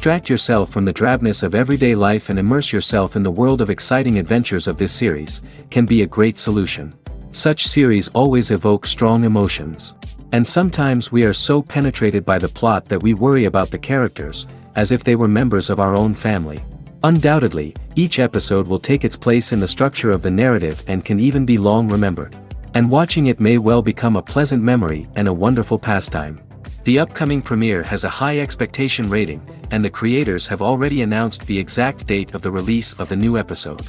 Distract yourself from the drabness of everyday life and immerse yourself in the world of exciting adventures of this series, can be a great solution. Such series always evoke strong emotions. And sometimes we are so penetrated by the plot that we worry about the characters, as if they were members of our own family. Undoubtedly, each episode will take its place in the structure of the narrative and can even be long remembered. And watching it may well become a pleasant memory and a wonderful pastime. The upcoming premiere has a high expectation rating, and the creators have already announced the exact date of the release of the new episode.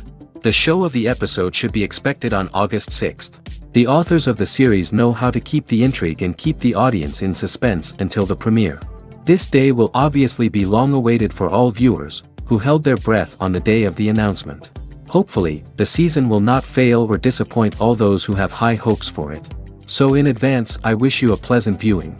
The show of the episode should be expected on August 6th. The authors of the series know how to keep the intrigue and keep the audience in suspense until the premiere. This day will obviously be long awaited for all viewers, who held their breath on the day of the announcement. Hopefully, the season will not fail or disappoint all those who have high hopes for it. So in advance, I wish you a pleasant viewing.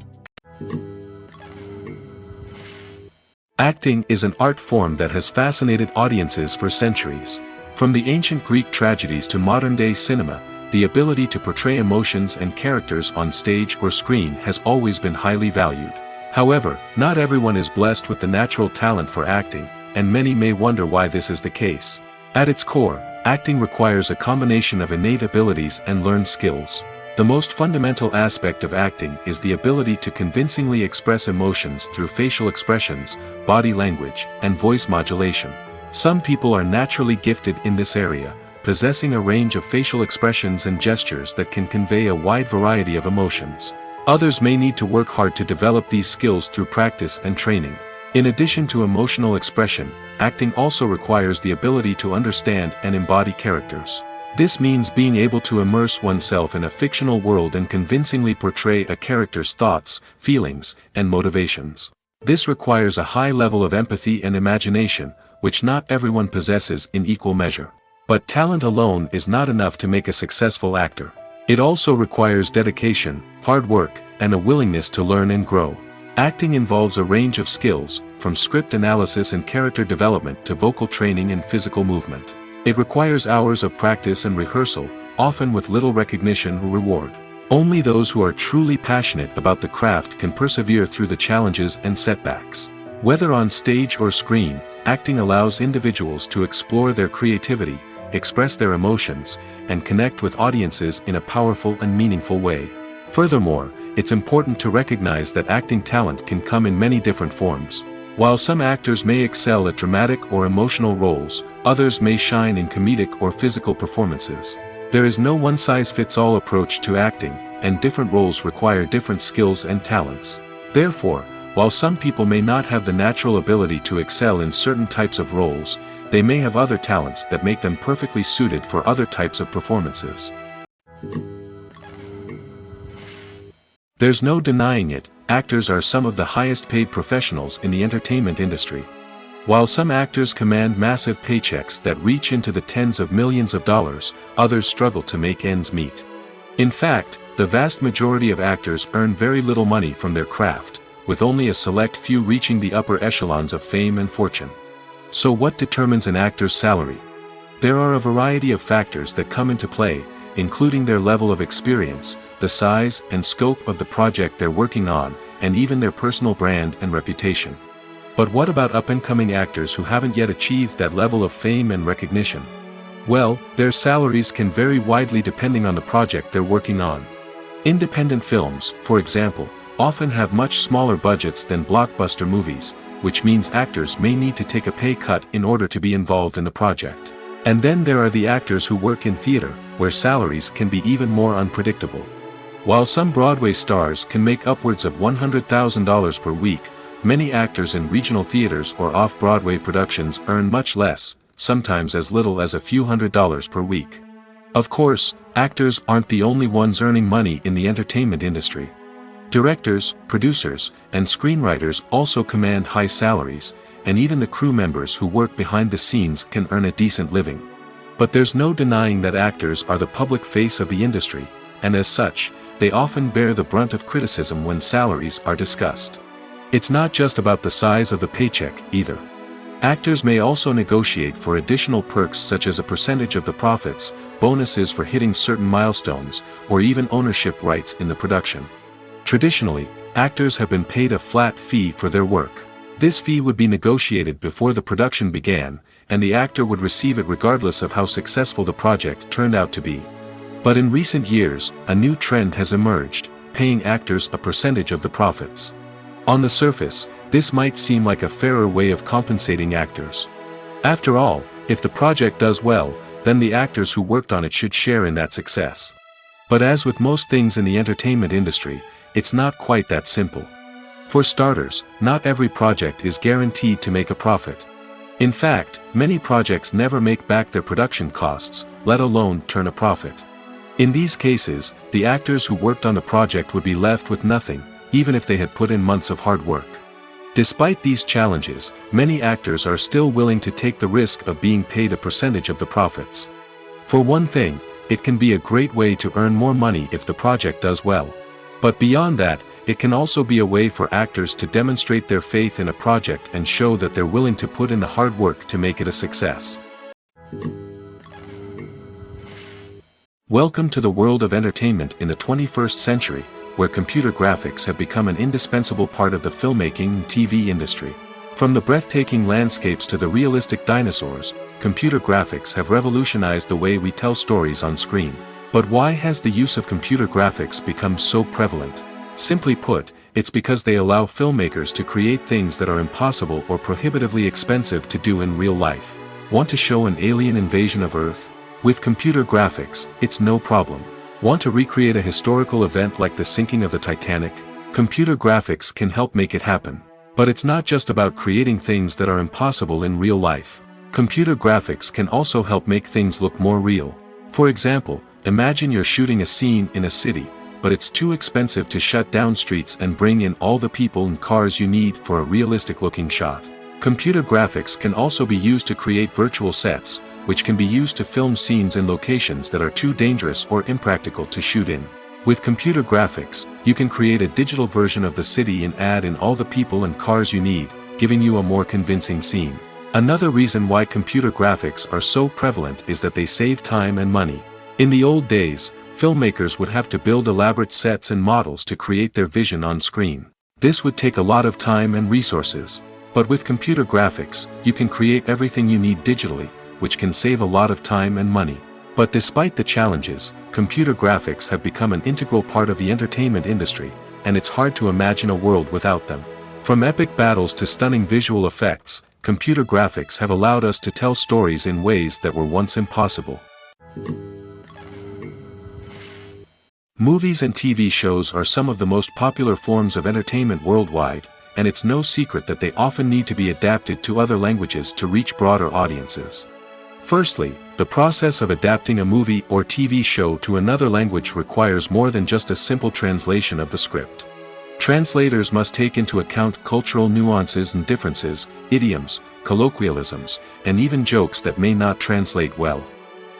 Acting is an art form that has fascinated audiences for centuries. From the ancient Greek tragedies to modern-day cinema, the ability to portray emotions and characters on stage or screen has always been highly valued. However, not everyone is blessed with the natural talent for acting, and many may wonder why this is the case. At its core, acting requires a combination of innate abilities and learned skills. The most fundamental aspect of acting is the ability to convincingly express emotions through facial expressions, body language, and voice modulation. Some people are naturally gifted in this area, possessing a range of facial expressions and gestures that can convey a wide variety of emotions. Others may need to work hard to develop these skills through practice and training. In addition to emotional expression, acting also requires the ability to understand and embody characters. This means being able to immerse oneself in a fictional world and convincingly portray a character's thoughts, feelings, and motivations. This requires a high level of empathy and imagination, which not everyone possesses in equal measure. But talent alone is not enough to make a successful actor. It also requires dedication, hard work, and a willingness to learn and grow. Acting involves a range of skills, from script analysis and character development to vocal training and physical movement. It requires hours of practice and rehearsal, often with little recognition or reward. Only those who are truly passionate about the craft can persevere through the challenges and setbacks. Whether on stage or screen, acting allows individuals to explore their creativity, express their emotions, and connect with audiences in a powerful and meaningful way. Furthermore, it's important to recognize that acting talent can come in many different forms. While some actors may excel at dramatic or emotional roles, others may shine in comedic or physical performances. There is no one-size-fits-all approach to acting, and different roles require different skills and talents. Therefore, while some people may not have the natural ability to excel in certain types of roles, they may have other talents that make them perfectly suited for other types of performances. There's no denying it, actors are some of the highest paid professionals in the entertainment industry. While some actors command massive paychecks that reach into the tens of millions of dollars, others struggle to make ends meet. In fact, the vast majority of actors earn very little money from their craft, with only a select few reaching the upper echelons of fame and fortune. So what determines an actor's salary? There are a variety of factors that come into play, including their level of experience, the size and scope of the project they're working on, and even their personal brand and reputation. But what about up-and-coming actors who haven't yet achieved that level of fame and recognition? Well, their salaries can vary widely depending on the project they're working on. Independent films, for example, often have much smaller budgets than blockbuster movies, which means actors may need to take a pay cut in order to be involved in the project. And then there are the actors who work in theater, where salaries can be even more unpredictable. While some Broadway stars can make upwards of $100,000 per week, many actors in regional theaters or off-Broadway productions earn much less, sometimes as little as a few $100s per week. Of course, actors aren't the only ones earning money in the entertainment industry. Directors, producers, and screenwriters also command high salaries, and even the crew members who work behind the scenes can earn a decent living. But there's no denying that actors are the public face of the industry, and as such, they often bear the brunt of criticism when salaries are discussed. It's not just about the size of the paycheck, either. Actors may also negotiate for additional perks such as a percentage of the profits, bonuses for hitting certain milestones, or even ownership rights in the production. Traditionally, actors have been paid a flat fee for their work. This fee would be negotiated before the production began, and the actor would receive it regardless of how successful the project turned out to be. But in recent years, a new trend has emerged, paying actors a percentage of the profits. On the surface, this might seem like a fairer way of compensating actors. After all, if the project does well, then the actors who worked on it should share in that success. But as with most things in the entertainment industry, it's not quite that simple. For starters, not every project is guaranteed to make a profit. In fact, many projects never make back their production costs, let alone turn a profit. In these cases, the actors who worked on the project would be left with nothing, even if they had put in months of hard work. Despite these challenges, many actors are still willing to take the risk of being paid a percentage of the profits. For one thing, it can be a great way to earn more money if the project does well. But beyond that, it can also be a way for actors to demonstrate their faith in a project and show that they're willing to put in the hard work to make it a success. Welcome to the world of entertainment in the 21st century, where computer graphics have become an indispensable part of the filmmaking and TV industry. From the breathtaking landscapes to the realistic dinosaurs, computer graphics have revolutionized the way we tell stories on screen. But why has the use of computer graphics become so prevalent? Simply put, it's because they allow filmmakers to create things that are impossible or prohibitively expensive to do in real life. Want to show an alien invasion of Earth? With computer graphics, it's no problem. Want to recreate a historical event like the sinking of the Titanic? Computer graphics can help make it happen. But it's not just about creating things that are impossible in real life. Computer graphics can also help make things look more real. For example, imagine you're shooting a scene in a city, but it's too expensive to shut down streets and bring in all the people and cars you need for a realistic-looking shot. Computer graphics can also be used to create virtual sets, which can be used to film scenes in locations that are too dangerous or impractical to shoot in. With computer graphics, you can create a digital version of the city and add in all the people and cars you need, giving you a more convincing scene. Another reason why computer graphics are so prevalent is that they save time and money. In the old days, filmmakers would have to build elaborate sets and models to create their vision on screen. This would take a lot of time and resources. But with computer graphics, you can create everything you need digitally, which can save a lot of time and money. But despite the challenges, computer graphics have become an integral part of the entertainment industry, and it's hard to imagine a world without them. From epic battles to stunning visual effects, computer graphics have allowed us to tell stories in ways that were once impossible. Movies and TV shows are some of the most popular forms of entertainment worldwide, and it's no secret that they often need to be adapted to other languages to reach broader audiences. Firstly, the process of adapting a movie or TV show to another language requires more than just a simple translation of the script. Translators must take into account cultural nuances and differences, idioms, colloquialisms, and even jokes that may not translate well.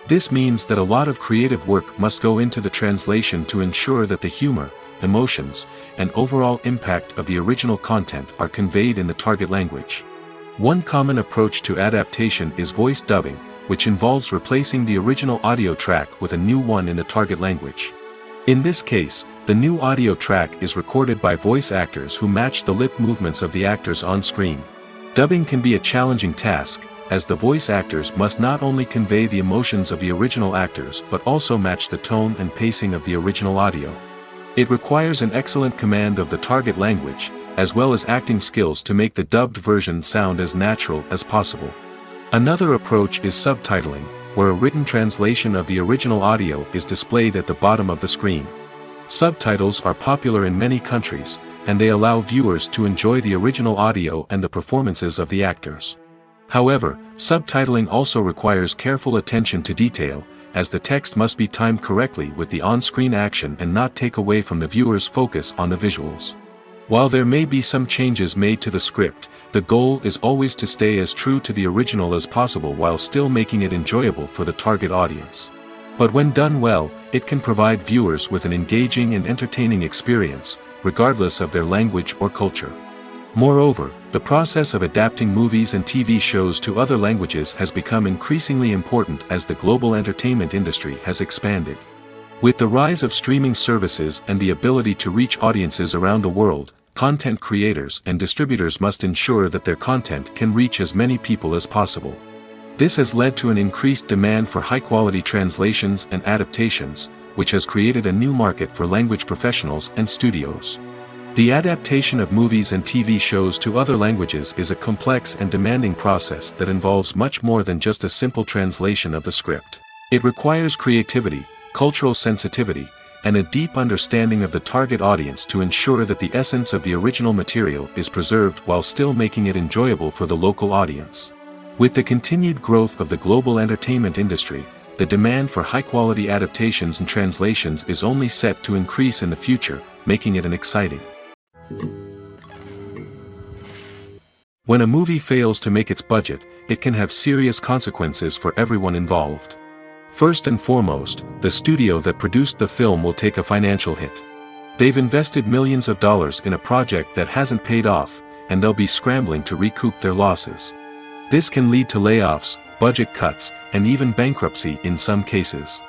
This means that a lot of creative work must go into the translation to ensure that the humor, emotions, and overall impact of the original content are conveyed in the target language. One common approach to adaptation is voice dubbing, which involves replacing the original audio track with a new one in the target language. In this case, the new audio track is recorded by voice actors who match the lip movements of the actors on screen. Dubbing can be a challenging task, as the voice actors must not only convey the emotions of the original actors but also match the tone and pacing of the original audio. It requires an excellent command of the target language, as well as acting skills to make the dubbed version sound as natural as possible. Another approach is subtitling, where a written translation of the original audio is displayed at the bottom of the screen. Subtitles are popular in many countries, and they allow viewers to enjoy the original audio and the performances of the actors. However, subtitling also requires careful attention to detail, as the text must be timed correctly with the on-screen action and not take away from the viewer's focus on the visuals. While there may be some changes made to the script, the goal is always to stay as true to the original as possible while still making it enjoyable for the target audience. But when done well, it can provide viewers with an engaging and entertaining experience, regardless of their language or culture. Moreover, the process of adapting movies and TV shows to other languages has become increasingly important as the global entertainment industry has expanded. With the rise of streaming services and the ability to reach audiences around the world, content creators and distributors must ensure that their content can reach as many people as possible. This has led to an increased demand for high-quality translations and adaptations, which has created a new market for language professionals and studios. The adaptation of movies and TV shows to other languages is a complex and demanding process that involves much more than just a simple translation of the script. It requires creativity, cultural sensitivity, and a deep understanding of the target audience to ensure that the essence of the original material is preserved while still making it enjoyable for the local audience. With the continued growth of the global entertainment industry, the demand for high-quality adaptations and translations is only set to increase in the future, making it an exciting. When a movie fails to make its budget, it can have serious consequences for everyone involved. First and foremost, the studio that produced the film will take a financial hit. They've invested millions of dollars in a project that hasn't paid off, and they'll be scrambling to recoup their losses. This can lead to layoffs, budget cuts, and even bankruptcy in some cases.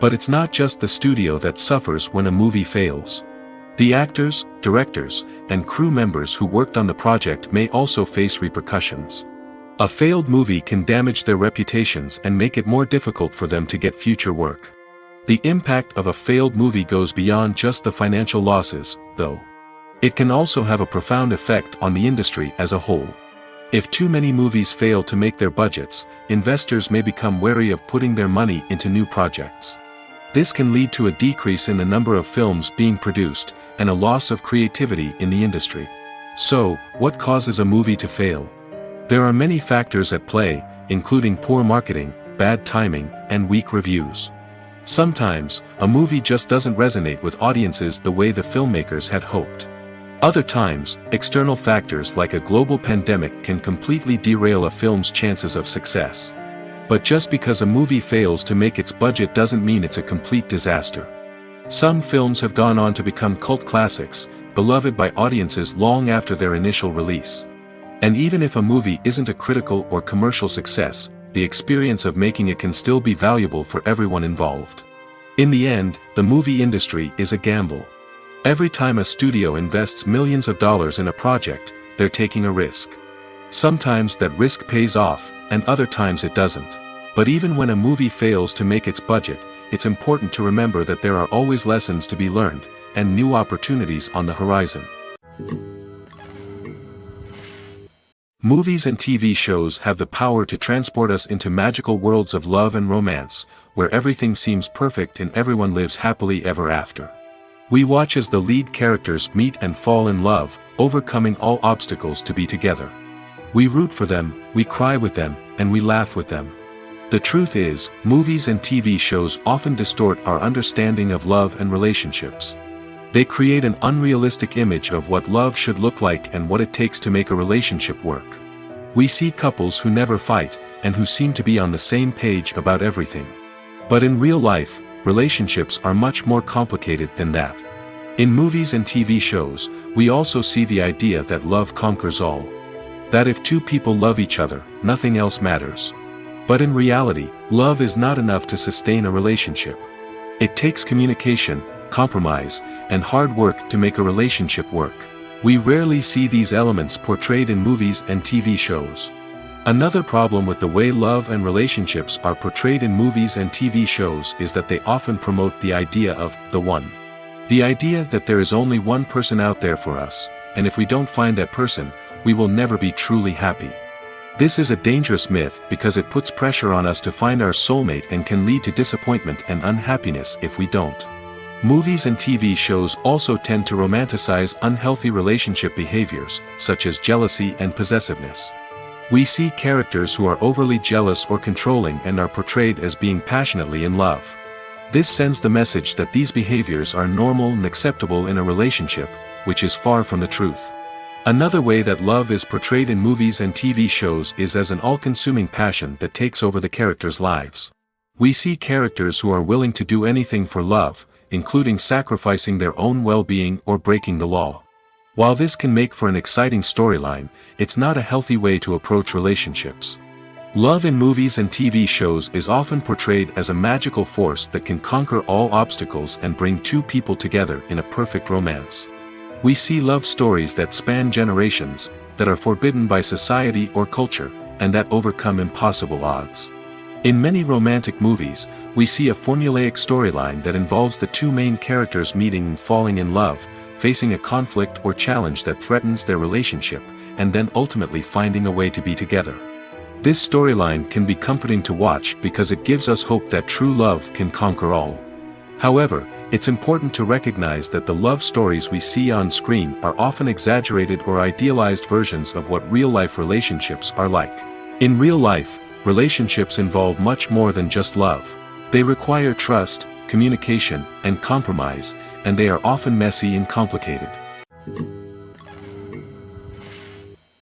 But it's not just the studio that suffers when a movie fails. The actors, directors, and crew members who worked on the project may also face repercussions. A failed movie can damage their reputations and make it more difficult for them to get future work. The impact of a failed movie goes beyond just the financial losses, though. It can also have a profound effect on the industry as a whole. If too many movies fail to make their budgets, investors may become wary of putting their money into new projects. This can lead to a decrease in the number of films being produced, and a loss of creativity in the industry. So, what causes a movie to fail? There are many factors at play, including poor marketing, bad timing, and weak reviews. Sometimes, a movie just doesn't resonate with audiences the way the filmmakers had hoped. Other times, external factors like a global pandemic can completely derail a film's chances of success. But just because a movie fails to make its budget doesn't mean it's a complete disaster. Some films have gone on to become cult classics, beloved by audiences long after their initial release. And even if a movie isn't a critical or commercial success, the experience of making it can still be valuable for everyone involved. In the end, the movie industry is a gamble. Every time a studio invests millions of dollars in a project, they're taking a risk. Sometimes that risk pays off, and other times it doesn't. But even when a movie fails to make its budget, it's important to remember that there are always lessons to be learned, and new opportunities on the horizon. Movies and TV shows have the power to transport us into magical worlds of love and romance, where everything seems perfect and everyone lives happily ever after. We watch as the lead characters meet and fall in love, overcoming all obstacles to be together. We root for them, we cry with them, and we laugh with them. The truth is, movies and TV shows often distort our understanding of love and relationships. They create an unrealistic image of what love should look like and what it takes to make a relationship work. We see couples who never fight, and who seem to be on the same page about everything. But in real life, relationships are much more complicated than that. In movies and TV shows, we also see the idea that love conquers all. That if two people love each other, nothing else matters. But in reality, love is not enough to sustain a relationship. It takes communication, compromise, and hard work to make a relationship work. We rarely see these elements portrayed in movies and TV shows. Another problem with the way love and relationships are portrayed in movies and TV shows is that they often promote the idea of the one. The idea that there is only one person out there for us, and if we don't find that person, we will never be truly happy. This is a dangerous myth because it puts pressure on us to find our soulmate and can lead to disappointment and unhappiness if we don't. Movies and TV shows also tend to romanticize unhealthy relationship behaviors, such as jealousy and possessiveness. We see characters who are overly jealous or controlling and are portrayed as being passionately in love. This sends the message that these behaviors are normal and acceptable in a relationship, which is far from the truth. Another way that love is portrayed in movies and TV shows is as an all-consuming passion that takes over the characters' lives. We see characters who are willing to do anything for love, including sacrificing their own well-being or breaking the law. While this can make for an exciting storyline, it's not a healthy way to approach relationships. Love in movies and TV shows is often portrayed as a magical force that can conquer all obstacles and bring two people together in a perfect romance. We see love stories that span generations, that are forbidden by society or culture, and that overcome impossible odds. In many romantic movies, we see a formulaic storyline that involves the two main characters meeting and falling in love, facing a conflict or challenge that threatens their relationship, and then ultimately finding a way to be together. This storyline can be comforting to watch because it gives us hope that true love can conquer all. However, it's important to recognize that the love stories we see on screen are often exaggerated or idealized versions of what real-life relationships are like. In real life, relationships involve much more than just love. They require trust, communication, and compromise, and they are often messy and complicated.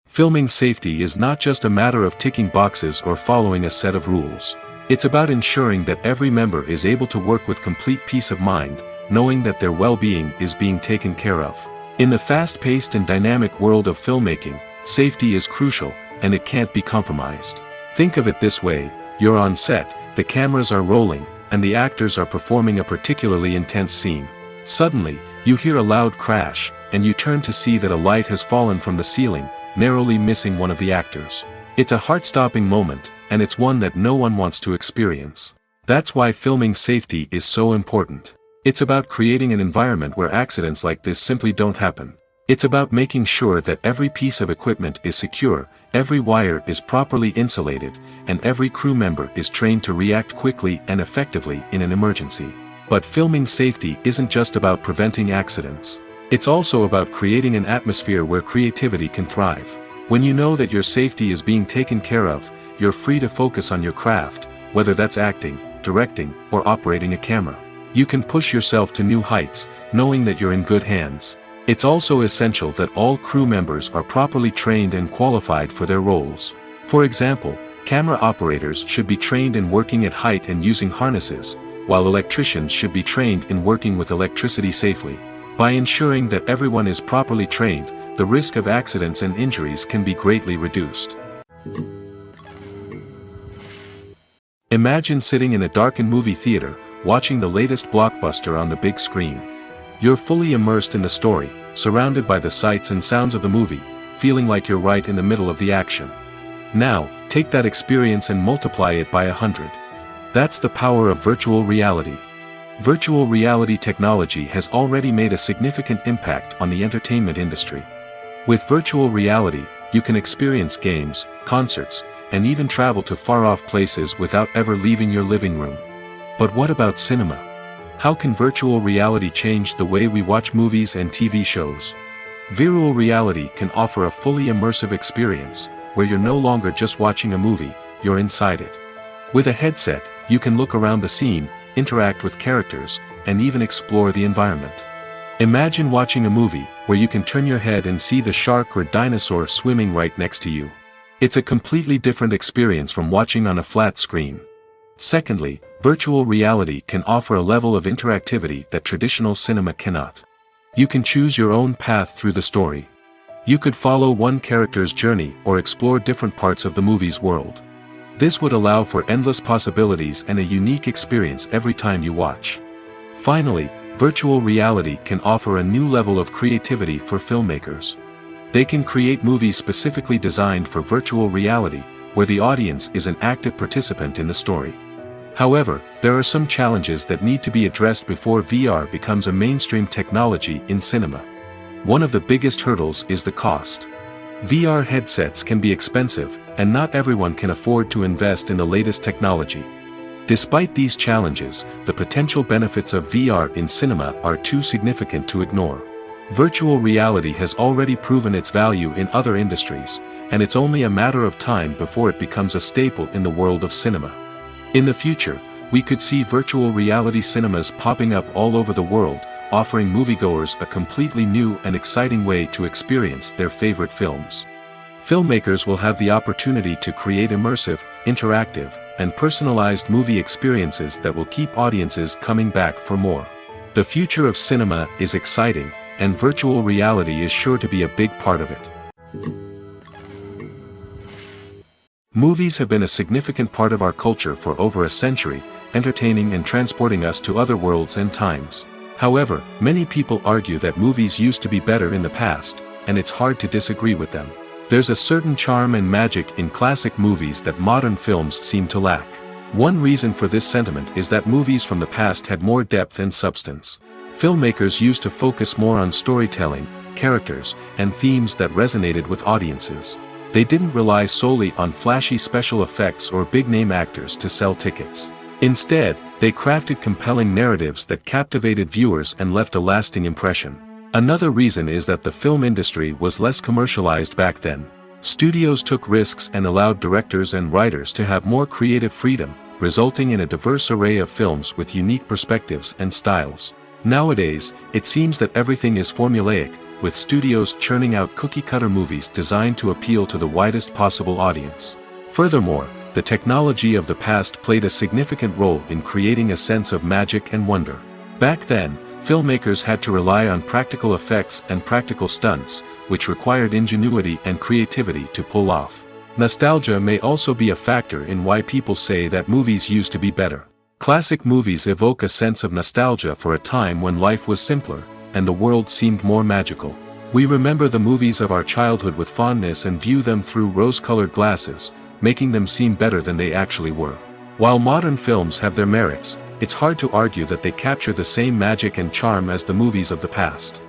Filming safety is not just a matter of ticking boxes or following a set of rules. It's about ensuring that every member is able to work with complete peace of mind, knowing that their well-being is being taken care of. In the fast-paced and dynamic world of filmmaking, safety is crucial, and it can't be compromised. Think of it this way: you're on set, the cameras are rolling, and the actors are performing a particularly intense scene. Suddenly, you hear a loud crash, and you turn to see that a light has fallen from the ceiling, narrowly missing one of the actors. It's a heart-stopping moment, and it's one that no one wants to experience. That's why filming safety is so important. It's about creating an environment where accidents like this simply don't happen. It's about making sure that every piece of equipment is secure, every wire is properly insulated, and every crew member is trained to react quickly and effectively in an emergency. But filming safety isn't just about preventing accidents. It's also about creating an atmosphere where creativity can thrive. When you know that your safety is being taken care of, you're free to focus on your craft, whether that's acting, directing, or operating a camera. You can push yourself to new heights, knowing that you're in good hands. It's also essential that all crew members are properly trained and qualified for their roles. For example, camera operators should be trained in working at height and using harnesses, while electricians should be trained in working with electricity safely. By ensuring that everyone is properly trained, the risk of accidents and injuries can be greatly reduced. Imagine sitting in a darkened movie theater, watching the latest blockbuster on the big screen. You're fully immersed in the story, surrounded by the sights and sounds of the movie, feeling like you're right in the middle of the action. Now, take that experience and multiply it by 100. That's the power of virtual reality. Virtual reality technology has already made a significant impact on the entertainment industry. With virtual reality, you can experience games, concerts, and even travel to far-off places without ever leaving your living room. But what about cinema? How can virtual reality change the way we watch movies and TV shows? Virtual reality can offer a fully immersive experience, where you're no longer just watching a movie, you're inside it. With a headset, you can look around the scene, interact with characters, and even explore the environment. Imagine watching a movie where you can turn your head and see the shark or dinosaur swimming right next to you. It's a completely different experience from watching on a flat screen. Secondly, virtual reality can offer a level of interactivity that traditional cinema cannot. You can choose your own path through the story. You could follow one character's journey or explore different parts of the movie's world. This would allow for endless possibilities and a unique experience every time you watch. Finally, virtual reality can offer a new level of creativity for filmmakers. They can create movies specifically designed for virtual reality, where the audience is an active participant in the story. However, there are some challenges that need to be addressed before VR becomes a mainstream technology in cinema. One of the biggest hurdles is the cost. VR headsets can be expensive, and not everyone can afford to invest in the latest technology. Despite these challenges, the potential benefits of VR in cinema are too significant to ignore. Virtual reality has already proven its value in other industries, and it's only a matter of time before it becomes a staple in the world of cinema. In the future, we could see virtual reality cinemas popping up all over the world, offering moviegoers a completely new and exciting way to experience their favorite films. Filmmakers will have the opportunity to create immersive, interactive, and personalized movie experiences that will keep audiences coming back for more. The future of cinema is exciting, and virtual reality is sure to be a big part of it. Movies have been a significant part of our culture for over a century, entertaining and transporting us to other worlds and times. However, many people argue that movies used to be better in the past, and it's hard to disagree with them. There's a certain charm and magic in classic movies that modern films seem to lack. One reason for this sentiment is that movies from the past had more depth and substance. Filmmakers used to focus more on storytelling, characters, and themes that resonated with audiences. They didn't rely solely on flashy special effects or big-name actors to sell tickets. Instead, they crafted compelling narratives that captivated viewers and left a lasting impression. Another reason is that the film industry was less commercialized back then. Studios took risks and allowed directors and writers to have more creative freedom, resulting in a diverse array of films with unique perspectives and styles. Nowadays, it seems that everything is formulaic, with studios churning out cookie-cutter movies designed to appeal to the widest possible audience. Furthermore, the technology of the past played a significant role in creating a sense of magic and wonder. Back then, filmmakers had to rely on practical effects and practical stunts, which required ingenuity and creativity to pull off. Nostalgia may also be a factor in why people say that movies used to be better. Classic movies evoke a sense of nostalgia for a time when life was simpler, and the world seemed more magical. We remember the movies of our childhood with fondness and view them through rose-colored glasses, making them seem better than they actually were. While modern films have their merits, it's hard to argue that they capture the same magic and charm as the movies of the past.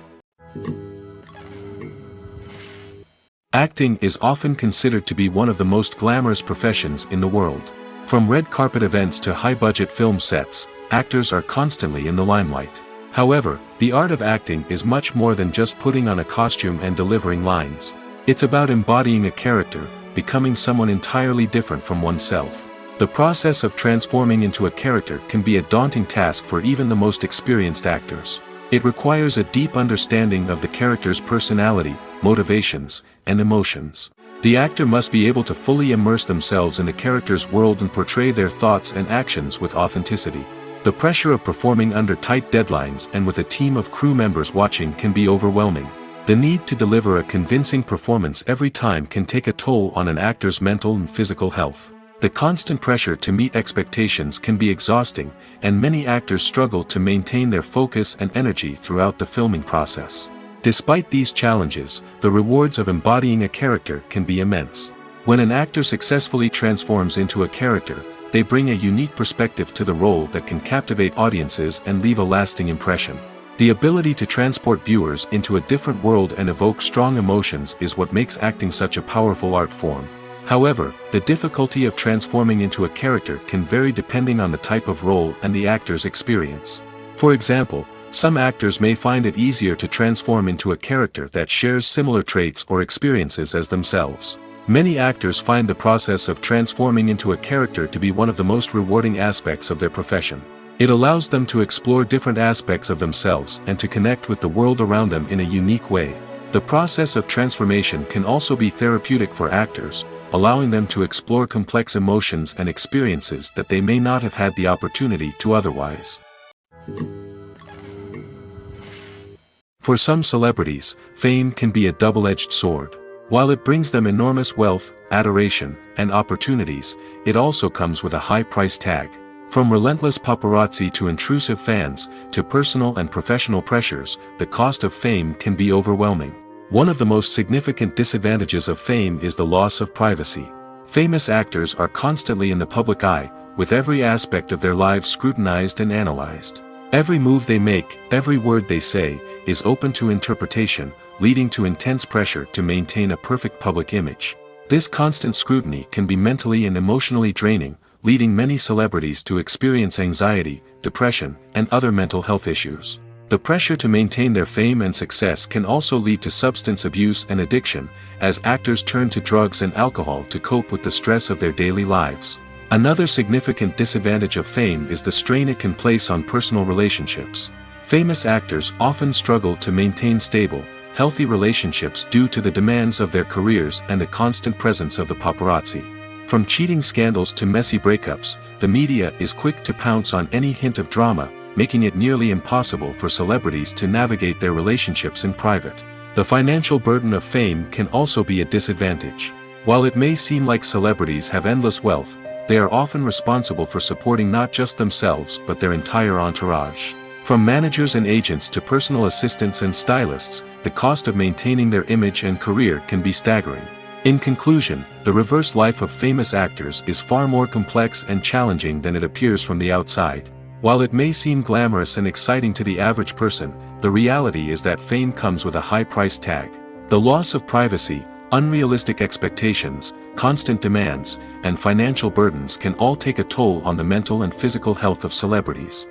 Acting is often considered to be one of the most glamorous professions in the world. From red carpet events to high-budget film sets, actors are constantly in the limelight. However, the art of acting is much more than just putting on a costume and delivering lines. It's about embodying a character, becoming someone entirely different from oneself. The process of transforming into a character can be a daunting task for even the most experienced actors. It requires a deep understanding of the character's personality, motivations, and emotions. The actor must be able to fully immerse themselves in the character's world and portray their thoughts and actions with authenticity. The pressure of performing under tight deadlines and with a team of crew members watching can be overwhelming. The need to deliver a convincing performance every time can take a toll on an actor's mental and physical health. The constant pressure to meet expectations can be exhausting, and many actors struggle to maintain their focus and energy throughout the filming process. Despite these challenges, the rewards of embodying a character can be immense. When an actor successfully transforms into a character, they bring a unique perspective to the role that can captivate audiences and leave a lasting impression. The ability to transport viewers into a different world and evoke strong emotions is what makes acting such a powerful art form. However, the difficulty of transforming into a character can vary depending on the type of role and the actor's experience. For example, some actors may find it easier to transform into a character that shares similar traits or experiences as themselves. Many actors find the process of transforming into a character to be one of the most rewarding aspects of their profession. It allows them to explore different aspects of themselves and to connect with the world around them in a unique way. The process of transformation can also be therapeutic for actors, allowing them to explore complex emotions and experiences that they may not have had the opportunity to otherwise. For some celebrities, fame can be a double-edged sword. While it brings them enormous wealth, adoration, and opportunities, it also comes with a high price tag. From relentless paparazzi to intrusive fans, to personal and professional pressures, the cost of fame can be overwhelming. One of the most significant disadvantages of fame is the loss of privacy. Famous actors are constantly in the public eye, with every aspect of their lives scrutinized and analyzed. Every move they make, every word they say, is open to interpretation, leading to intense pressure to maintain a perfect public image. This constant scrutiny can be mentally and emotionally draining, leading many celebrities to experience anxiety, depression, and other mental health issues. The pressure to maintain their fame and success can also lead to substance abuse and addiction, as actors turn to drugs and alcohol to cope with the stress of their daily lives. Another significant disadvantage of fame is the strain it can place on personal relationships. Famous actors often struggle to maintain stable, healthy relationships due to the demands of their careers and the constant presence of the paparazzi. From cheating scandals to messy breakups, the media is quick to pounce on any hint of drama, making it nearly impossible for celebrities to navigate their relationships in private. The financial burden of fame can also be a disadvantage. While it may seem like celebrities have endless wealth, they are often responsible for supporting not just themselves but their entire entourage. From managers and agents to personal assistants and stylists, the cost of maintaining their image and career can be staggering. In conclusion, the reverse life of famous actors is far more complex and challenging than it appears from the outside. While it may seem glamorous and exciting to the average person, the reality is that fame comes with a high price tag. The loss of privacy, unrealistic expectations, constant demands, and financial burdens can all take a toll on the mental and physical health of celebrities.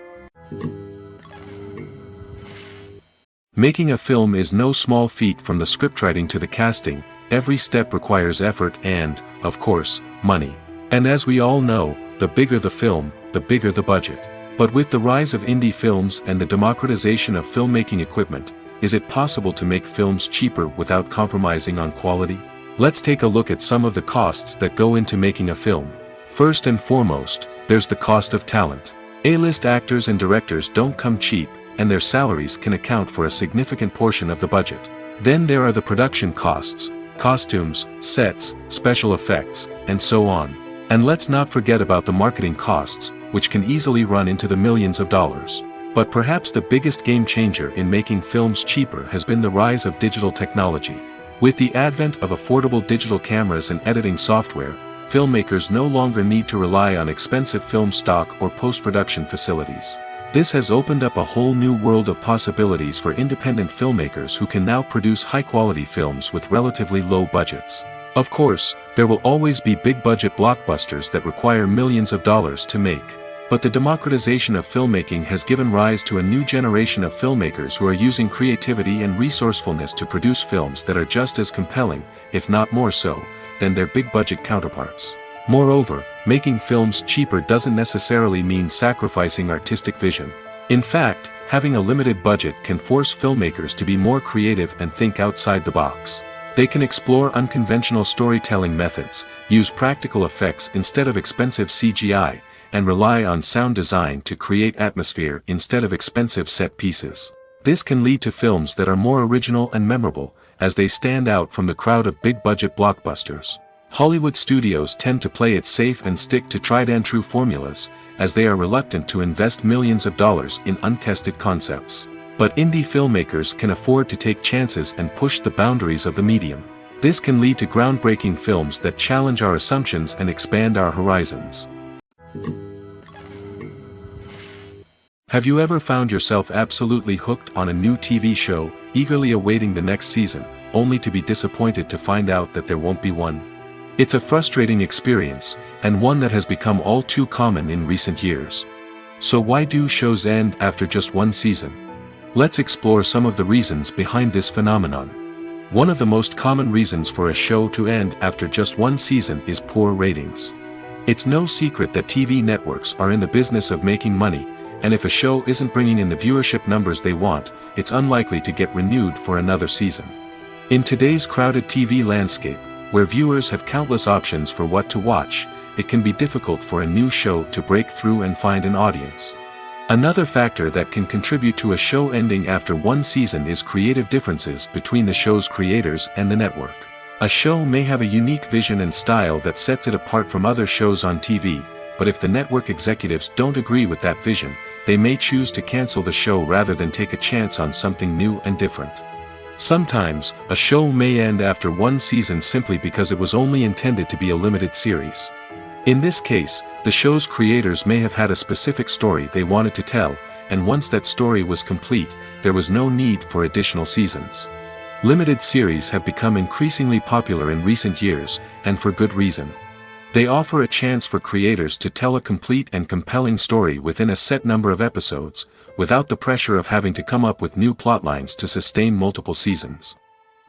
Making a film is no small feat. From the scriptwriting to the casting, every step requires effort and, of course, money. And as we all know, the bigger the film, the bigger the budget. But with the rise of indie films and the democratization of filmmaking equipment, is it possible to make films cheaper without compromising on quality? Let's take a look at some of the costs that go into making a film. First and foremost, there's the cost of talent. A-list actors and directors don't come cheap, and their salaries can account for a significant portion of the budget. Then there are the production costs, costumes, sets, special effects, and so on. And let's not forget about the marketing costs, which can easily run into the millions of dollars. But perhaps the biggest game changer in making films cheaper has been the rise of digital technology. With the advent of affordable digital cameras and editing software, filmmakers no longer need to rely on expensive film stock or post-production facilities. This has opened up a whole new world of possibilities for independent filmmakers who can now produce high-quality films with relatively low budgets. Of course, there will always be big-budget blockbusters that require millions of dollars to make. But the democratization of filmmaking has given rise to a new generation of filmmakers who are using creativity and resourcefulness to produce films that are just as compelling, if not more so, than their big-budget counterparts. Moreover, making films cheaper doesn't necessarily mean sacrificing artistic vision. In fact, having a limited budget can force filmmakers to be more creative and think outside the box. They can explore unconventional storytelling methods, use practical effects instead of expensive CGI, and rely on sound design to create atmosphere instead of expensive set pieces. This can lead to films that are more original and memorable, as they stand out from the crowd of big-budget blockbusters. Hollywood studios tend to play it safe and stick to tried-and-true formulas, as they are reluctant to invest millions of dollars in untested concepts. But indie filmmakers can afford to take chances and push the boundaries of the medium. This can lead to groundbreaking films that challenge our assumptions and expand our horizons. Have you ever found yourself absolutely hooked on a new TV show, eagerly awaiting the next season, only to be disappointed to find out that there won't be one? It's a frustrating experience, and one that has become all too common in recent years. So why do shows end after just one season? Let's explore some of the reasons behind this phenomenon. One of the most common reasons for a show to end after just one season is poor ratings. It's no secret that TV networks are in the business of making money, and if a show isn't bringing in the viewership numbers they want, it's unlikely to get renewed for another season. In today's crowded TV landscape, where viewers have countless options for what to watch, it can be difficult for a new show to break through and find an audience. Another factor that can contribute to a show ending after one season is creative differences between the show's creators and the network. A show may have a unique vision and style that sets it apart from other shows on TV, but if the network executives don't agree with that vision, they may choose to cancel the show rather than take a chance on something new and different. Sometimes, a show may end after one season simply because it was only intended to be a limited series. In this case, the show's creators may have had a specific story they wanted to tell, and once that story was complete, there was no need for additional seasons. Limited series have become increasingly popular in recent years, and for good reason. They offer a chance for creators to tell a complete and compelling story within a set number of episodes, without the pressure of having to come up with new plotlines to sustain multiple seasons.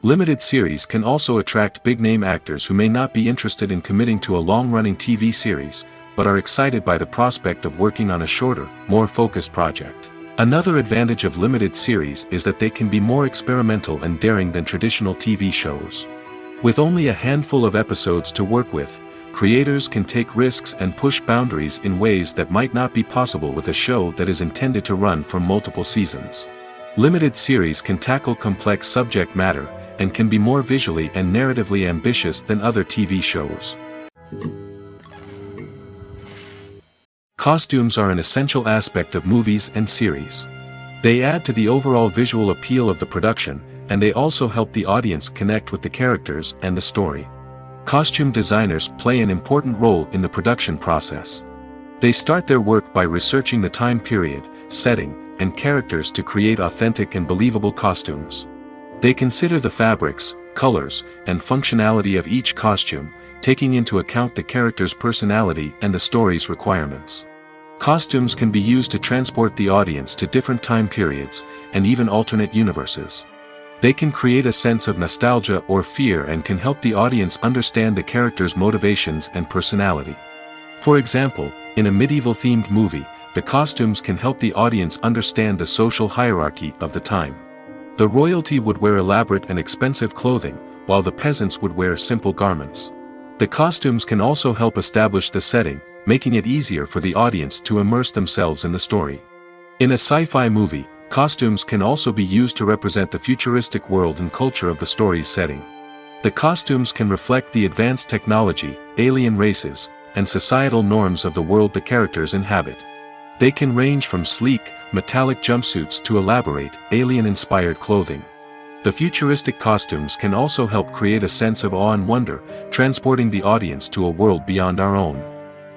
Limited series can also attract big-name actors who may not be interested in committing to a long-running TV series, but are excited by the prospect of working on a shorter, more focused project. Another advantage of limited series is that they can be more experimental and daring than traditional TV shows. With only a handful of episodes to work with, creators can take risks and push boundaries in ways that might not be possible with a show that is intended to run for multiple seasons. Limited series can tackle complex subject matter, and can be more visually and narratively ambitious than other TV shows. Costumes are an essential aspect of movies and series. They add to the overall visual appeal of the production, and they also help the audience connect with the characters and the story. Costume designers play an important role in the production process. They start their work by researching the time period, setting, and characters to create authentic and believable costumes. They consider the fabrics, colors, and functionality of each costume, taking into account the character's personality and the story's requirements. Costumes can be used to transport the audience to different time periods, and even alternate universes. They can create a sense of nostalgia or fear and can help the audience understand the character's motivations and personality. For example, in a medieval-themed movie, the costumes can help the audience understand the social hierarchy of the time. The royalty would wear elaborate and expensive clothing, while the peasants would wear simple garments. The costumes can also help establish the setting, making it easier for the audience to immerse themselves in the story. In a sci-fi movie, costumes can also be used to represent the futuristic world and culture of the story's setting. The costumes can reflect the advanced technology, alien races, and societal norms of the world the characters inhabit. They can range from sleek, metallic jumpsuits to elaborate, alien-inspired clothing. The futuristic costumes can also help create a sense of awe and wonder, transporting the audience to a world beyond our own.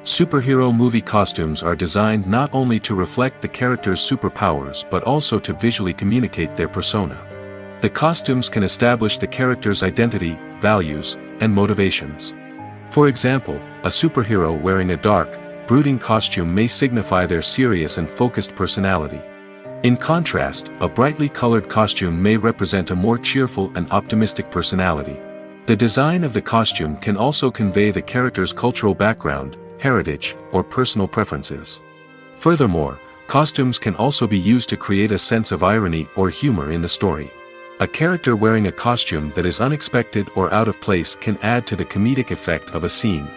Superhero movie costumes are designed not only to reflect the character's superpowers but also to visually communicate their persona. The costumes can establish the character's identity, values, and motivations. For example, a superhero wearing a dark, brooding costume may signify their serious and focused personality. In contrast, a brightly colored costume may represent a more cheerful and optimistic personality. The design of the costume can also convey the character's cultural background, heritage, or personal preferences. Furthermore, costumes can also be used to create a sense of irony or humor in the story. A character wearing a costume that is unexpected or out of place can add to the comedic effect of a scene.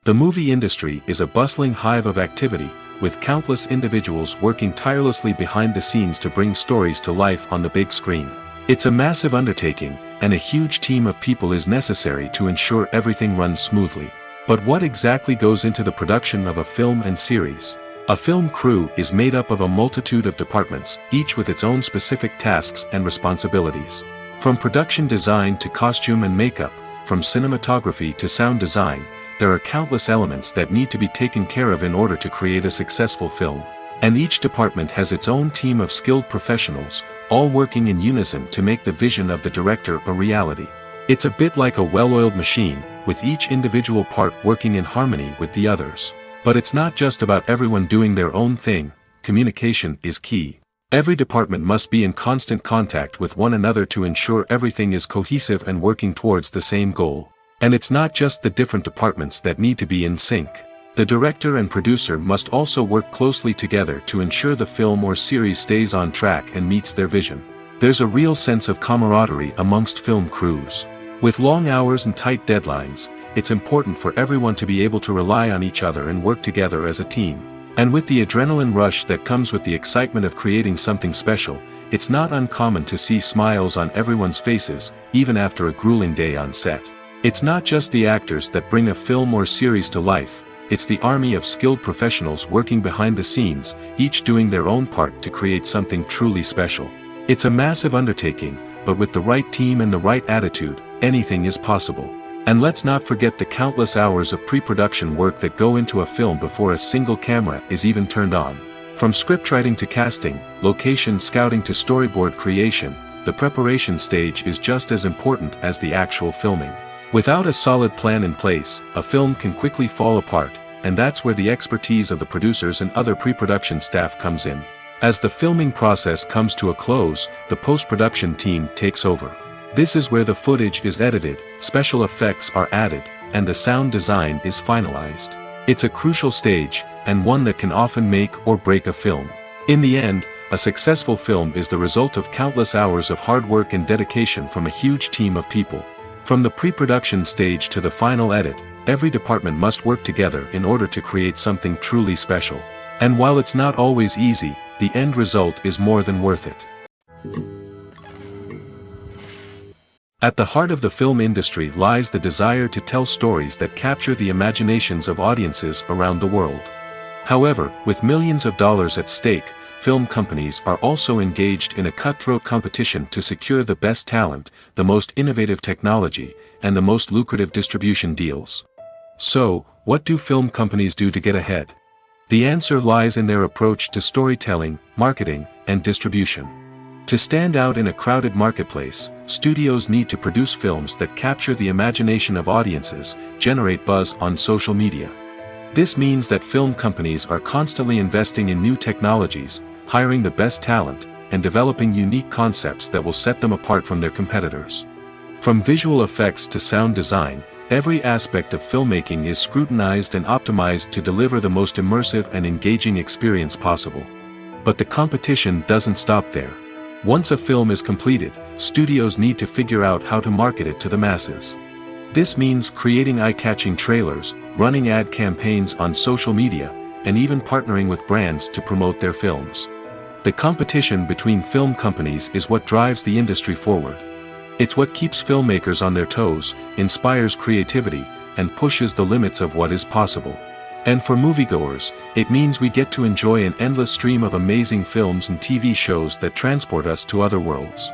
The movie industry is a bustling hive of activity, with countless individuals working tirelessly behind the scenes to bring stories to life on the big screen. It's a massive undertaking, and a huge team of people is necessary to ensure everything runs smoothly. But what exactly goes into the production of a film and series? A film crew is made up of a multitude of departments, each with its own specific tasks and responsibilities. From production design to costume and makeup, from cinematography to sound design, there are countless elements that need to be taken care of in order to create a successful film. And each department has its own team of skilled professionals, all working in unison to make the vision of the director a reality. It's a bit like a well-oiled machine, with each individual part working in harmony with the others. But it's not just about everyone doing their own thing. Communication is key. Every department must be in constant contact with one another to ensure everything is cohesive and working towards the same goal. And it's not just the different departments that need to be in sync. The director and producer must also work closely together to ensure the film or series stays on track and meets their vision. There's a real sense of camaraderie amongst film crews. With long hours and tight deadlines, it's important for everyone to be able to rely on each other and work together as a team. And with the adrenaline rush that comes with the excitement of creating something special, it's not uncommon to see smiles on everyone's faces, even after a grueling day on set. It's not just the actors that bring a film or series to life, it's the army of skilled professionals working behind the scenes, each doing their own part to create something truly special. It's a massive undertaking, but with the right team and the right attitude, anything is possible. And let's not forget the countless hours of pre-production work that go into a film before a single camera is even turned on. From scriptwriting to casting, location scouting to storyboard creation, the preparation stage is just as important as the actual filming. Without a solid plan in place, a film can quickly fall apart, and that's where the expertise of the producers and other pre-production staff comes in. As the filming process comes to a close, the post-production team takes over. This is where the footage is edited, special effects are added, and the sound design is finalized. It's a crucial stage, and one that can often make or break a film. In the end, a successful film is the result of countless hours of hard work and dedication from a huge team of people. From the pre-production stage to the final edit, every department must work together in order to create something truly special. And while it's not always easy, the end result is more than worth it. At the heart of the film industry lies the desire to tell stories that capture the imaginations of audiences around the world. However, with millions of dollars at stake, film companies are also engaged in a cutthroat competition to secure the best talent, the most innovative technology, and the most lucrative distribution deals. So, what do film companies do to get ahead? The answer lies in their approach to storytelling, marketing, and distribution. To stand out in a crowded marketplace, studios need to produce films that capture the imagination of audiences, generate buzz on social media. This means that film companies are constantly investing in new technologies, hiring the best talent, and developing unique concepts that will set them apart from their competitors. From visual effects to sound design, every aspect of filmmaking is scrutinized and optimized to deliver the most immersive and engaging experience possible. But the competition doesn't stop there. Once a film is completed, studios need to figure out how to market it to the masses. This means creating eye-catching trailers, running ad campaigns on social media, and even partnering with brands to promote their films. The competition between film companies is what drives the industry forward. It's what keeps filmmakers on their toes, inspires creativity, and pushes the limits of what is possible. And for moviegoers, it means we get to enjoy an endless stream of amazing films and TV shows that transport us to other worlds.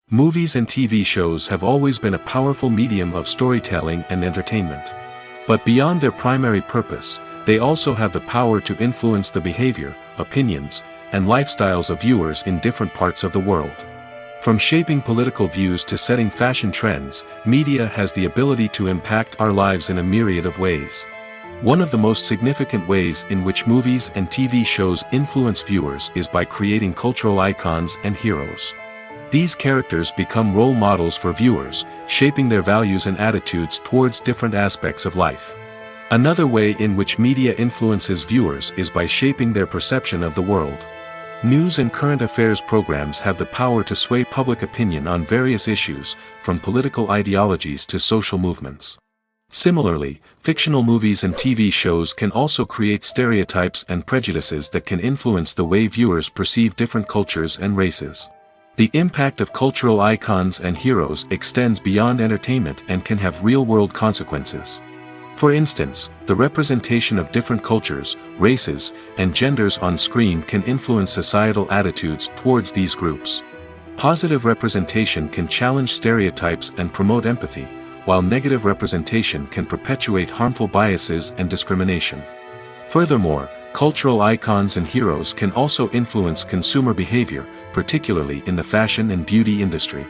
Movies and TV shows have always been a powerful medium of storytelling and entertainment. But beyond their primary purpose, they also have the power to influence the behavior, opinions, and lifestyles of viewers in different parts of the world. From shaping political views to setting fashion trends, media has the ability to impact our lives in a myriad of ways. One of the most significant ways in which movies and TV shows influence viewers is by creating cultural icons and heroes. These characters become role models for viewers, shaping their values and attitudes towards different aspects of life. Another way in which media influences viewers is by shaping their perception of the world. News and current affairs programs have the power to sway public opinion on various issues, from political ideologies to social movements. Similarly, fictional movies and TV shows can also create stereotypes and prejudices that can influence the way viewers perceive different cultures and races. The impact of cultural icons and heroes extends beyond entertainment and can have real-world consequences. For instance, the representation of different cultures, races, and genders on screen can influence societal attitudes towards these groups. Positive representation can challenge stereotypes and promote empathy, while negative representation can perpetuate harmful biases and discrimination. Furthermore, cultural icons and heroes can also influence consumer behavior, particularly in the fashion and beauty industry.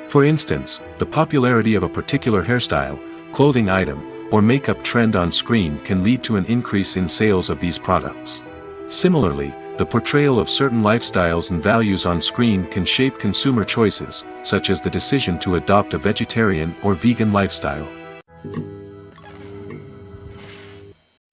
For instance, the popularity of a particular hairstyle, clothing item, or makeup trend on screen can lead to an increase in sales of these products. Similarly, the portrayal of certain lifestyles and values on screen can shape consumer choices, such as the decision to adopt a vegetarian or vegan lifestyle.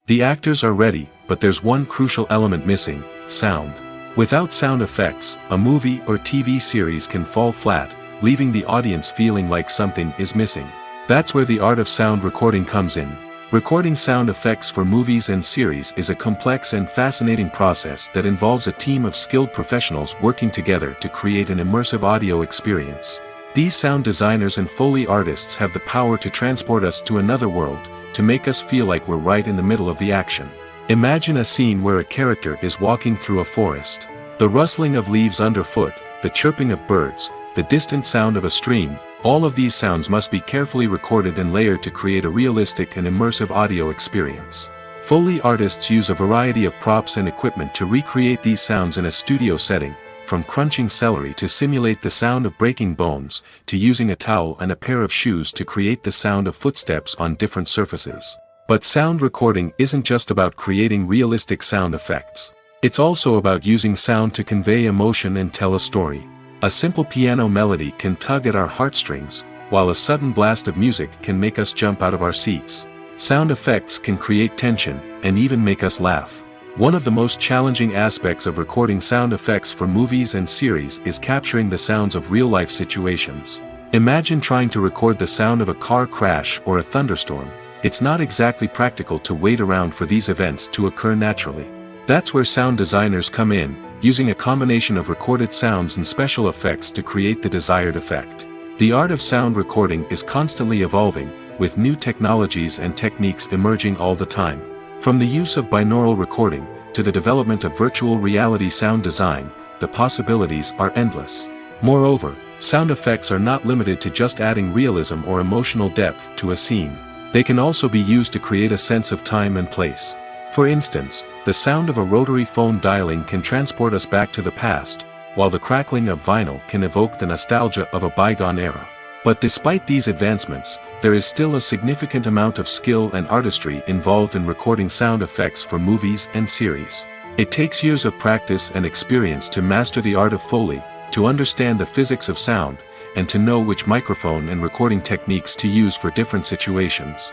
The actors are ready, but there's one crucial element missing: sound. Without sound effects, a movie or TV series can fall flat, leaving the audience feeling like something is missing. That's where the art of sound recording comes in. Recording sound effects for movies and series is a complex and fascinating process that involves a team of skilled professionals working together to create an immersive audio experience. These sound designers and Foley artists have the power to transport us to another world, to make us feel like we're right in the middle of the action. Imagine a scene where a character is walking through a forest. The rustling of leaves underfoot, the chirping of birds, the distant sound of a stream, all of these sounds must be carefully recorded and layered to create a realistic and immersive audio experience. Foley artists use a variety of props and equipment to recreate these sounds in a studio setting, from crunching celery to simulate the sound of breaking bones, to using a towel and a pair of shoes to create the sound of footsteps on different surfaces. But sound recording isn't just about creating realistic sound effects. It's also about using sound to convey emotion and tell a story. A simple piano melody can tug at our heartstrings, while a sudden blast of music can make us jump out of our seats. Sound effects can create tension, and even make us laugh. One of the most challenging aspects of recording sound effects for movies and series is capturing the sounds of real-life situations. Imagine trying to record the sound of a car crash or a thunderstorm. It's not exactly practical to wait around for these events to occur naturally. That's where sound designers come in, using a combination of recorded sounds and special effects to create the desired effect. The art of sound recording is constantly evolving, with new technologies and techniques emerging all the time. From the use of binaural recording, to the development of virtual reality sound design, the possibilities are endless. Moreover, sound effects are not limited to just adding realism or emotional depth to a scene. They can also be used to create a sense of time and place. For instance, the sound of a rotary phone dialing can transport us back to the past, while the crackling of vinyl can evoke the nostalgia of a bygone era. But despite these advancements, there is still a significant amount of skill and artistry involved in recording sound effects for movies and series. It takes years of practice and experience to master the art of Foley, to understand the physics of sound, and to know which microphone and recording techniques to use for different situations.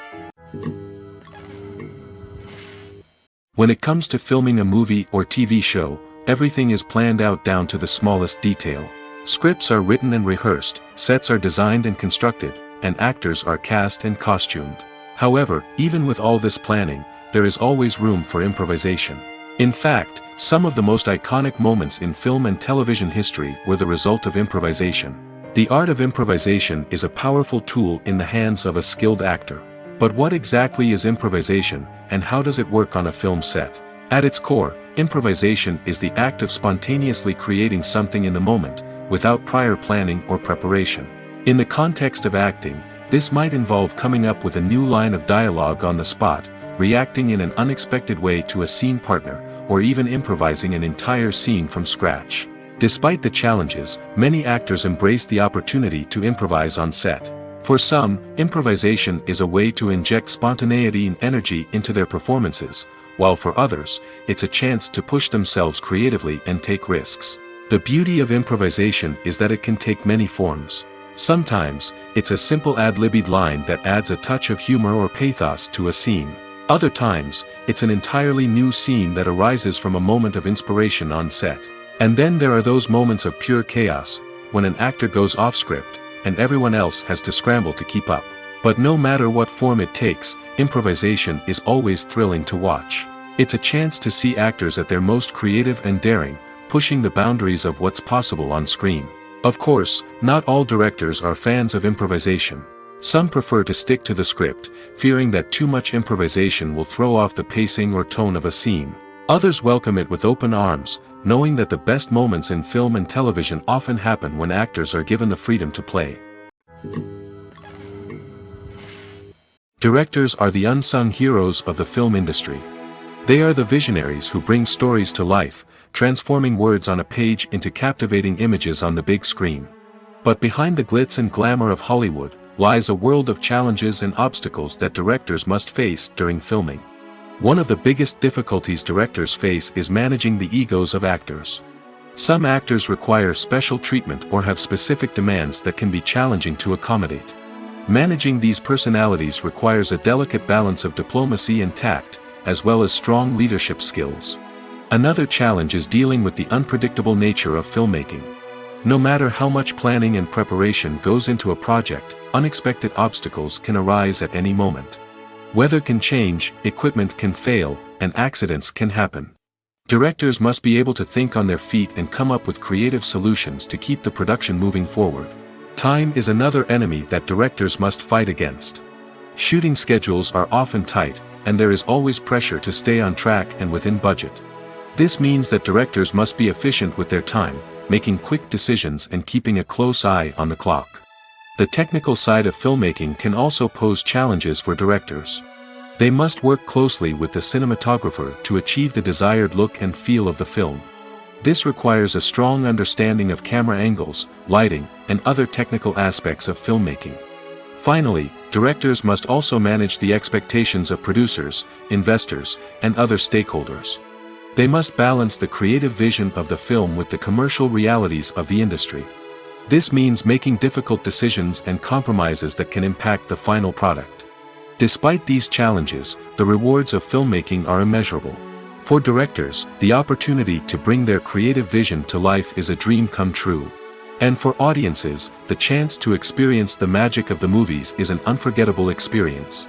When it comes to filming a movie or TV show, everything is planned out down to the smallest detail. Scripts are written and rehearsed, sets are designed and constructed, and actors are cast and costumed. However, even with all this planning, there is always room for improvisation. In fact, some of the most iconic moments in film and television history were the result of improvisation. The art of improvisation is a powerful tool in the hands of a skilled actor. But what exactly is improvisation, and how does it work on a film set? At its core, improvisation is the act of spontaneously creating something in the moment, without prior planning or preparation. In the context of acting, this might involve coming up with a new line of dialogue on the spot, reacting in an unexpected way to a scene partner, or even improvising an entire scene from scratch. Despite the challenges, many actors embrace the opportunity to improvise on set. For some, improvisation is a way to inject spontaneity and energy into their performances, while for others, it's a chance to push themselves creatively and take risks. The beauty of improvisation is that it can take many forms. Sometimes, it's a simple ad-libbed line that adds a touch of humor or pathos to a scene. Other times, it's an entirely new scene that arises from a moment of inspiration on set. And then there are those moments of pure chaos, when an actor goes off script, and everyone else has to scramble to keep up. But no matter what form it takes, improvisation is always thrilling to watch. It's a chance to see actors at their most creative and daring, pushing the boundaries of what's possible on screen. Of course, not all directors are fans of improvisation. Some prefer to stick to the script, fearing that too much improvisation will throw off the pacing or tone of a scene. Others welcome it with open arms, knowing that the best moments in film and television often happen when actors are given the freedom to play. Directors are the unsung heroes of the film industry. They are the visionaries who bring stories to life, transforming words on a page into captivating images on the big screen. But behind the glitz and glamour of Hollywood, lies a world of challenges and obstacles that directors must face during filming. One of the biggest difficulties directors face is managing the egos of actors. Some actors require special treatment or have specific demands that can be challenging to accommodate. Managing these personalities requires a delicate balance of diplomacy and tact, as well as strong leadership skills. Another challenge is dealing with the unpredictable nature of filmmaking. No matter how much planning and preparation goes into a project, unexpected obstacles can arise at any moment. Weather can change, equipment can fail, and accidents can happen. Directors must be able to think on their feet and come up with creative solutions to keep the production moving forward. Time is another enemy that directors must fight against. Shooting schedules are often tight, and there is always pressure to stay on track and within budget. This means that directors must be efficient with their time, making quick decisions and keeping a close eye on the clock. The technical side of filmmaking can also pose challenges for directors. They must work closely with the cinematographer to achieve the desired look and feel of the film. This requires a strong understanding of camera angles, lighting, and other technical aspects of filmmaking. Finally, directors must also manage the expectations of producers, investors, and other stakeholders. They must balance the creative vision of the film with the commercial realities of the industry. This means making difficult decisions and compromises that can impact the final product. Despite these challenges, the rewards of filmmaking are immeasurable. For directors, the opportunity to bring their creative vision to life is a dream come true. And for audiences, the chance to experience the magic of the movies is an unforgettable experience.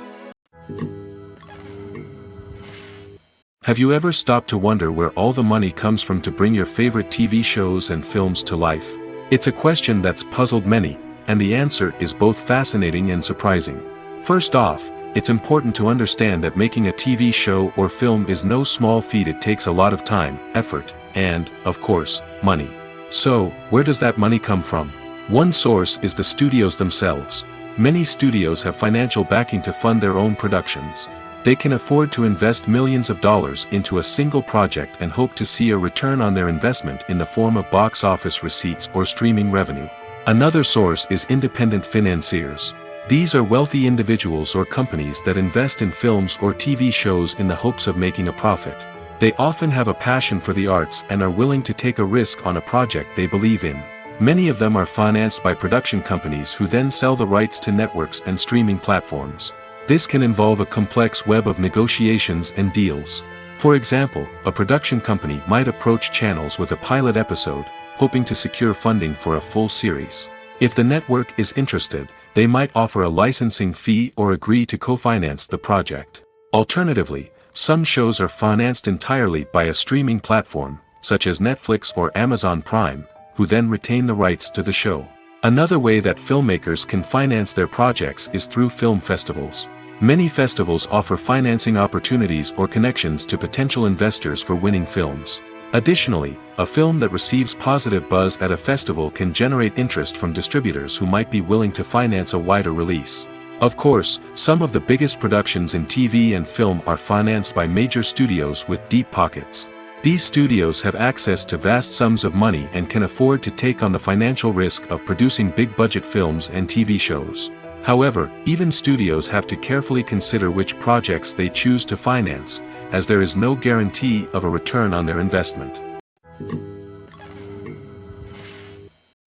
Have you ever stopped to wonder where all the money comes from to bring your favorite TV shows and films to life? It's a question that's puzzled many, and the answer is both fascinating and surprising. First off, it's important to understand that making a TV show or film is no small feat. It takes a lot of time, effort, and, of course, money. So, where does that money come from? One source is the studios themselves. Many studios have financial backing to fund their own productions. They can afford to invest millions of dollars into a single project and hope to see a return on their investment in the form of box office receipts or streaming revenue. Another source is independent financiers. These are wealthy individuals or companies that invest in films or TV shows in the hopes of making a profit. They often have a passion for the arts and are willing to take a risk on a project they believe in. Many of them are financed by production companies who then sell the rights to networks and streaming platforms. This can involve a complex web of negotiations and deals. For example, a production company might approach channels with a pilot episode, hoping to secure funding for a full series. If the network is interested, they might offer a licensing fee or agree to co-finance the project. Alternatively, some shows are financed entirely by a streaming platform, such as Netflix or Amazon Prime, who then retain the rights to the show. Another way that filmmakers can finance their projects is through film festivals. Many festivals offer financing opportunities or connections to potential investors for winning films. Additionally, a film that receives positive buzz at a festival can generate interest from distributors who might be willing to finance a wider release. Of course, some of the biggest productions in TV and film are financed by major studios with deep pockets. These studios have access to vast sums of money and can afford to take on the financial risk of producing big-budget films and TV shows. However, even studios have to carefully consider which projects they choose to finance, as there is no guarantee of a return on their investment.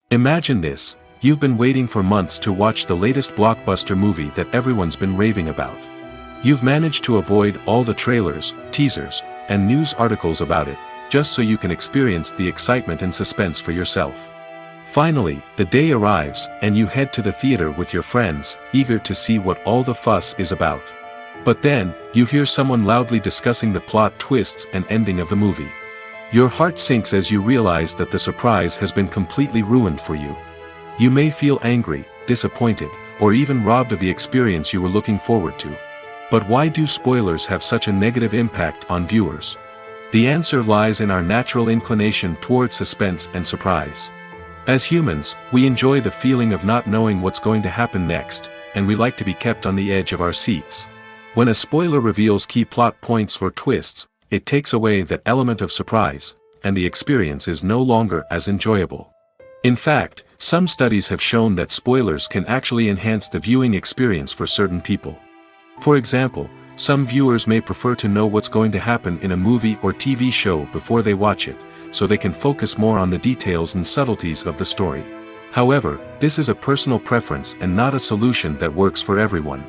Imagine this: you've been waiting for months to watch the latest blockbuster movie that everyone's been raving about. You've managed to avoid all the trailers, teasers, and news articles about it, just so you can experience the excitement and suspense for yourself. Finally, the day arrives, and you head to the theater with your friends, eager to see what all the fuss is about. But then, you hear someone loudly discussing the plot twists and ending of the movie. Your heart sinks as you realize that the surprise has been completely ruined for you. You may feel angry, disappointed, or even robbed of the experience you were looking forward to. But why do spoilers have such a negative impact on viewers? The answer lies in our natural inclination toward suspense and surprise. As humans, we enjoy the feeling of not knowing what's going to happen next, and we like to be kept on the edge of our seats. When a spoiler reveals key plot points or twists, it takes away that element of surprise, and the experience is no longer as enjoyable. In fact, some studies have shown that spoilers can actually enhance the viewing experience for certain people. For example, some viewers may prefer to know what's going to happen in a movie or TV show before they watch it, so they can focus more on the details and subtleties of the story. However, this is a personal preference and not a solution that works for everyone.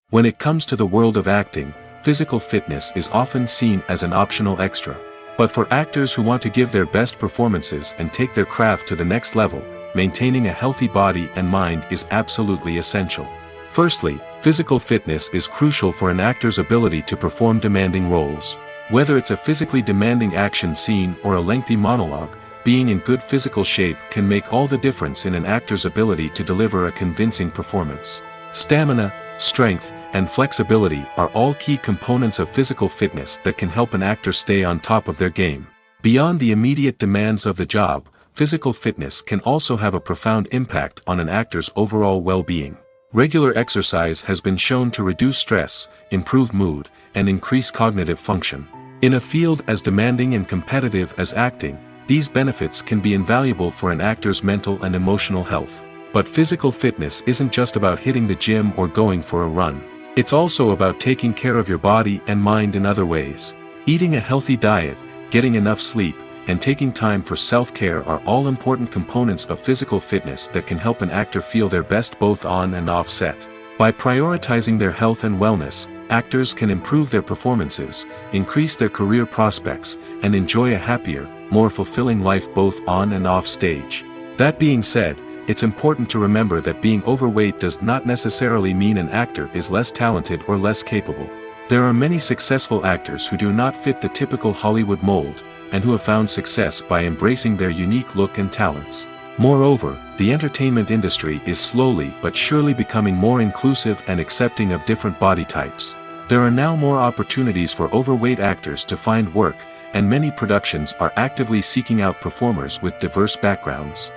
When it comes to the world of acting, physical fitness is often seen as an optional extra. But for actors who want to give their best performances and take their craft to the next level, maintaining a healthy body and mind is absolutely essential. Firstly, physical fitness is crucial for an actor's ability to perform demanding roles. Whether it's a physically demanding action scene or a lengthy monologue, being in good physical shape can make all the difference in an actor's ability to deliver a convincing performance. Stamina, strength, and flexibility are all key components of physical fitness that can help an actor stay on top of their game. Beyond the immediate demands of the job, physical fitness can also have a profound impact on an actor's overall well-being. Regular exercise has been shown to reduce stress, improve mood, and increase cognitive function. In a field as demanding and competitive as acting, these benefits can be invaluable for an actor's mental and emotional health. But physical fitness isn't just about hitting the gym or going for a run. It's also about taking care of your body and mind in other ways. Eating a healthy diet, getting enough sleep, and taking time for self-care are all important components of physical fitness that can help an actor feel their best both on and off set. By prioritizing their health and wellness, actors can improve their performances, increase their career prospects, and enjoy a happier, more fulfilling life both on and off stage. That being said, it's important to remember that being overweight does not necessarily mean an actor is less talented or less capable. There are many successful actors who do not fit the typical Hollywood mold, and who have found success by embracing their unique look and talents. Moreover, the entertainment industry is slowly but surely becoming more inclusive and accepting of different body types. There are now more opportunities for overweight actors to find work, and many productions are actively seeking out performers with diverse backgrounds.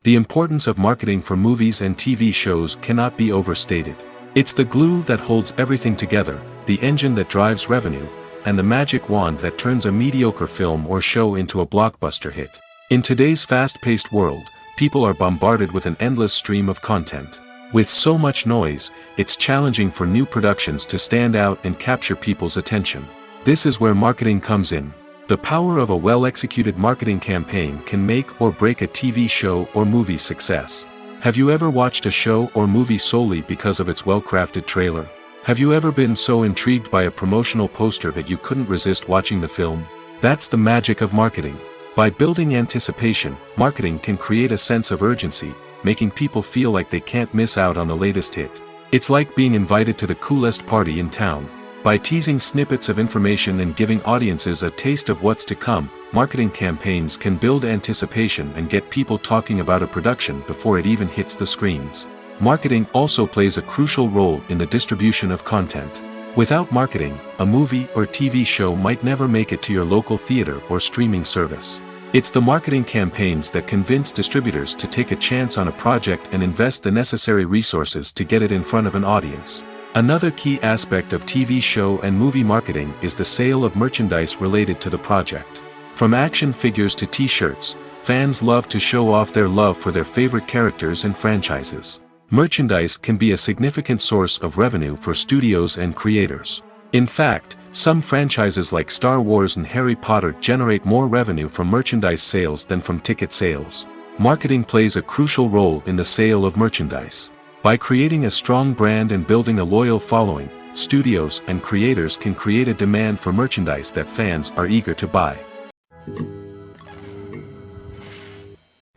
The importance of marketing for movies and TV shows cannot be overstated. It's the glue that holds everything together, the engine that drives revenue, and the magic wand that turns a mediocre film or show into a blockbuster hit. In today's fast-paced world, people are bombarded with an endless stream of content. With so much noise, it's challenging for new productions to stand out and capture people's attention. This is where marketing comes in. The power of a well-executed marketing campaign can make or break a TV show or movie's success. Have you ever watched a show or movie solely because of its well-crafted trailer? Have you ever been so intrigued by a promotional poster that you couldn't resist watching the film? That's the magic of marketing. By building anticipation, marketing can create a sense of urgency, making people feel like they can't miss out on the latest hit. It's like being invited to the coolest party in town. By teasing snippets of information and giving audiences a taste of what's to come, marketing campaigns can build anticipation and get people talking about a production before it even hits the screens. Marketing also plays a crucial role in the distribution of content. Without marketing, a movie or TV show might never make it to your local theater or streaming service. It's the marketing campaigns that convince distributors to take a chance on a project and invest the necessary resources to get it in front of an audience. Another key aspect of TV show and movie marketing is the sale of merchandise related to the project. From action figures to t-shirts, fans love to show off their love for their favorite characters and franchises. Merchandise can be a significant source of revenue for studios and creators. In fact, some franchises like Star Wars and Harry Potter generate more revenue from merchandise sales than from ticket sales. Marketing plays a crucial role in the sale of merchandise. By creating a strong brand and building a loyal following, studios and creators can create a demand for merchandise that fans are eager to buy.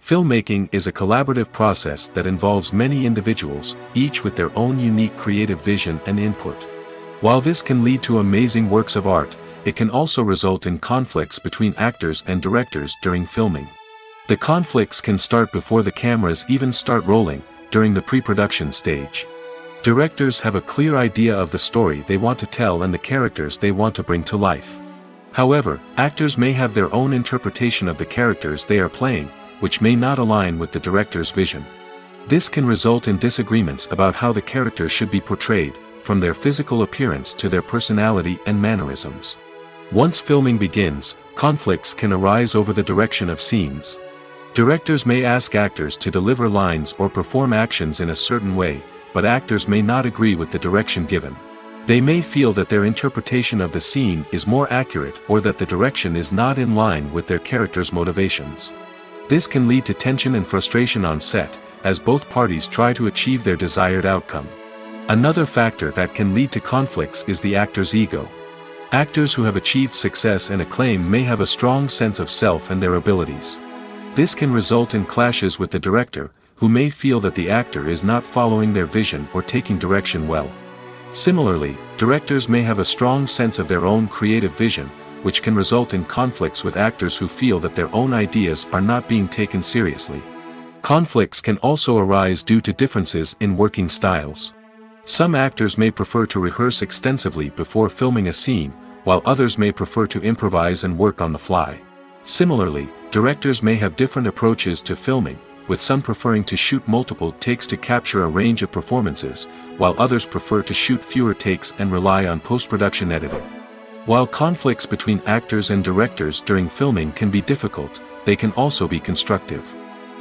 Filmmaking is a collaborative process that involves many individuals, each with their own unique creative vision and input. While this can lead to amazing works of art, it can also result in conflicts between actors and directors during filming. The conflicts can start before the cameras even start rolling, during the pre-production stage. Directors have a clear idea of the story they want to tell and the characters they want to bring to life. However, actors may have their own interpretation of the characters they are playing, which may not align with the director's vision. This can result in disagreements about how the characters should be portrayed, from their physical appearance to their personality and mannerisms. Once filming begins, conflicts can arise over the direction of scenes. Directors may ask actors to deliver lines or perform actions in a certain way, but actors may not agree with the direction given. They may feel that their interpretation of the scene is more accurate or that the direction is not in line with their character's motivations. This can lead to tension and frustration on set, as both parties try to achieve their desired outcome. Another factor that can lead to conflicts is the actor's ego. Actors who have achieved success and acclaim may have a strong sense of self and their abilities. This can result in clashes with the director, who may feel that the actor is not following their vision or taking direction well. Similarly, directors may have a strong sense of their own creative vision, which can result in conflicts with actors who feel that their own ideas are not being taken seriously. Conflicts can also arise due to differences in working styles. Some actors may prefer to rehearse extensively before filming a scene, while others may prefer to improvise and work on the fly. Similarly, directors may have different approaches to filming, with some preferring to shoot multiple takes to capture a range of performances, while others prefer to shoot fewer takes and rely on post-production editing. While conflicts between actors and directors during filming can be difficult, they can also be constructive.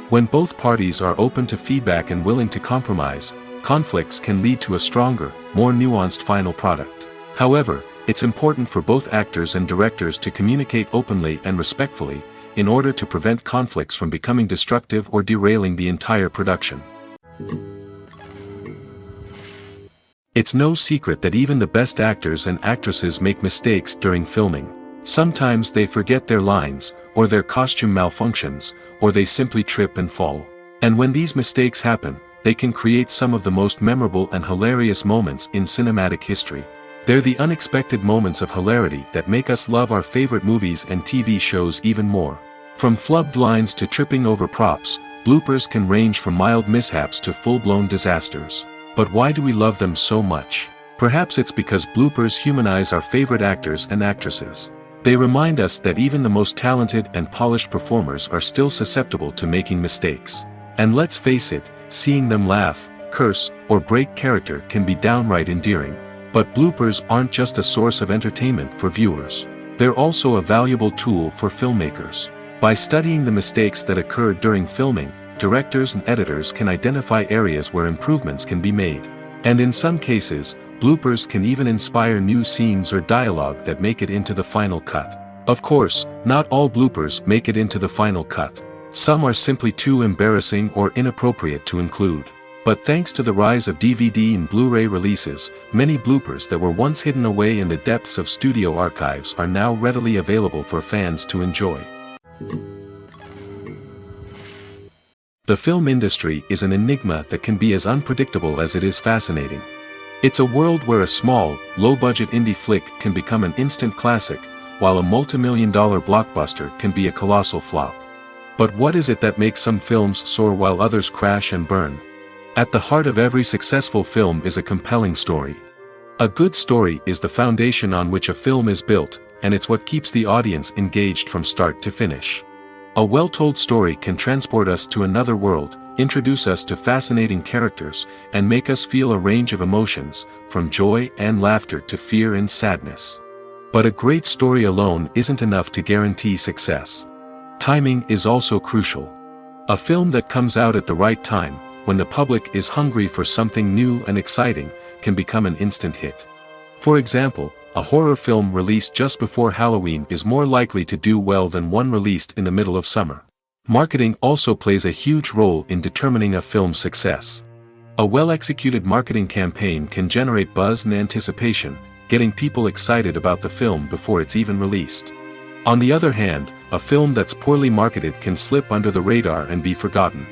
When both parties are open to feedback and willing to compromise, conflicts can lead to a stronger, more nuanced final product. However, it's important for both actors and directors to communicate openly and respectfully, in order to prevent conflicts from becoming destructive or derailing the entire production. It's no secret that even the best actors and actresses make mistakes during filming. Sometimes they forget their lines, or their costume malfunctions, or they simply trip and fall. And when these mistakes happen, they can create some of the most memorable and hilarious moments in cinematic history. They're the unexpected moments of hilarity that make us love our favorite movies and TV shows even more. From flubbed lines to tripping over props, bloopers can range from mild mishaps to full-blown disasters. But why do we love them so much? Perhaps it's because bloopers humanize our favorite actors and actresses. They remind us that even the most talented and polished performers are still susceptible to making mistakes. And let's face it, seeing them laugh, curse, or break character can be downright endearing. But bloopers aren't just a source of entertainment for viewers. They're also a valuable tool for filmmakers. By studying the mistakes that occurred during filming, directors and editors can identify areas where improvements can be made. And in some cases, bloopers can even inspire new scenes or dialogue that make it into the final cut. Of course, not all bloopers make it into the final cut. Some are simply too embarrassing or inappropriate to include. But thanks to the rise of DVD and Blu-ray releases, many bloopers that were once hidden away in the depths of studio archives are now readily available for fans to enjoy. The film industry is an enigma that can be as unpredictable as it is fascinating. It's a world where a small, low-budget indie flick can become an instant classic, while a multi-million-dollar blockbuster can be a colossal flop. But what is it that makes some films soar while others crash and burn? At the heart of every successful film is a compelling story. A good story is the foundation on which a film is built, and it's what keeps the audience engaged from start to finish. A well-told story can transport us to another world, introduce us to fascinating characters, and make us feel a range of emotions, from joy and laughter to fear and sadness. But a great story alone isn't enough to guarantee success. Timing is also crucial. A film that comes out at the right time, when the public is hungry for something new and exciting, can become an instant hit. For example, a horror film released just before Halloween is more likely to do well than one released in the middle of summer. Marketing also plays a huge role in determining a film's success. A well-executed marketing campaign can generate buzz and anticipation, getting people excited about the film before it's even released. On the other hand, a film that's poorly marketed can slip under the radar and be forgotten.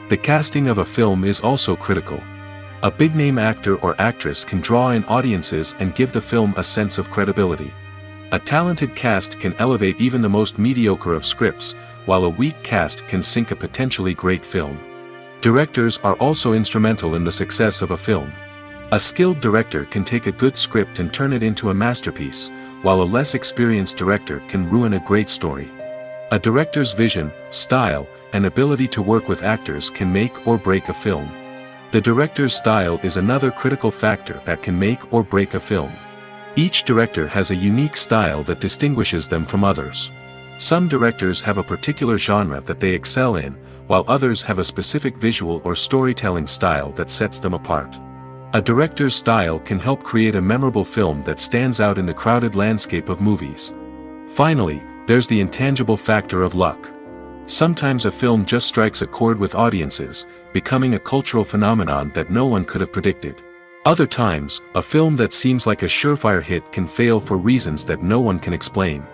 The casting of a film is also critical. A big-name actor or actress can draw in audiences and give the film a sense of credibility. A talented cast can elevate even the most mediocre of scripts, while a weak cast can sink a potentially great film. Directors are also instrumental in the success of a film. A skilled director can take a good script and turn it into a masterpiece, while a less experienced director can ruin a great story. A director's vision, style, and ability to work with actors can make or break a film. The director's style is another critical factor that can make or break a film. Each director has a unique style that distinguishes them from others. Some directors have a particular genre that they excel in, while others have a specific visual or storytelling style that sets them apart. A director's style can help create a memorable film that stands out in the crowded landscape of movies. Finally, there's the intangible factor of luck. Sometimes a film just strikes a chord with audiences, becoming a cultural phenomenon that no one could have predicted. Other times, a film that seems like a surefire hit can fail for reasons that no one can explain.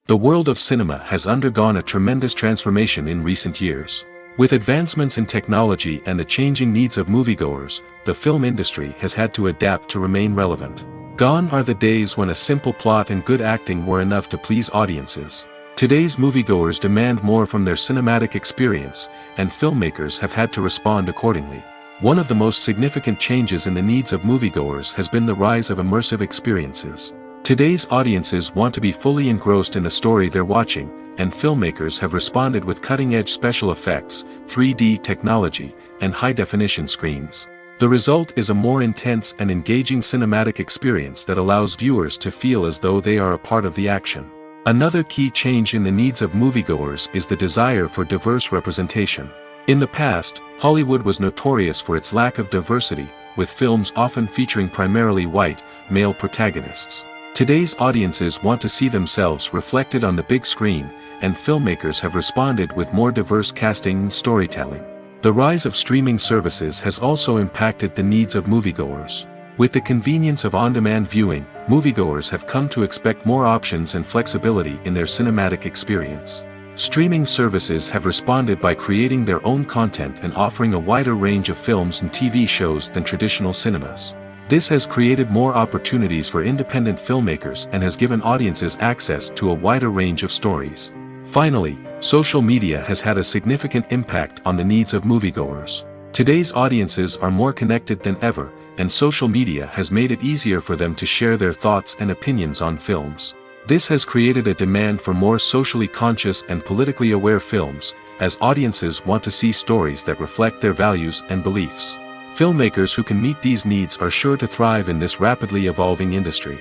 The world of cinema has undergone a tremendous transformation in recent years. With advancements in technology and the changing needs of moviegoers, the film industry has had to adapt to remain relevant. Gone are the days when a simple plot and good acting were enough to please audiences. Today's moviegoers demand more from their cinematic experience, and filmmakers have had to respond accordingly. One of the most significant changes in the needs of moviegoers has been the rise of immersive experiences. Today's audiences want to be fully engrossed in the story they're watching, and filmmakers have responded with cutting-edge special effects, 3D technology, and high-definition screens. The result is a more intense and engaging cinematic experience that allows viewers to feel as though they are a part of the action. Another key change in the needs of moviegoers is the desire for diverse representation. In the past, Hollywood was notorious for its lack of diversity, with films often featuring primarily white, male protagonists. Today's audiences want to see themselves reflected on the big screen, and filmmakers have responded with more diverse casting and storytelling. The rise of streaming services has also impacted the needs of moviegoers. With the convenience of on-demand viewing, moviegoers have come to expect more options and flexibility in their cinematic experience. Streaming services have responded by creating their own content and offering a wider range of films and TV shows than traditional cinemas. This has created more opportunities for independent filmmakers and has given audiences access to a wider range of stories. Finally, social media has had a significant impact on the needs of moviegoers. Today's audiences are more connected than ever, and social media has made it easier for them to share their thoughts and opinions on films. This has created a demand for more socially conscious and politically aware films, as audiences want to see stories that reflect their values and beliefs. Filmmakers who can meet these needs are sure to thrive in this rapidly evolving industry.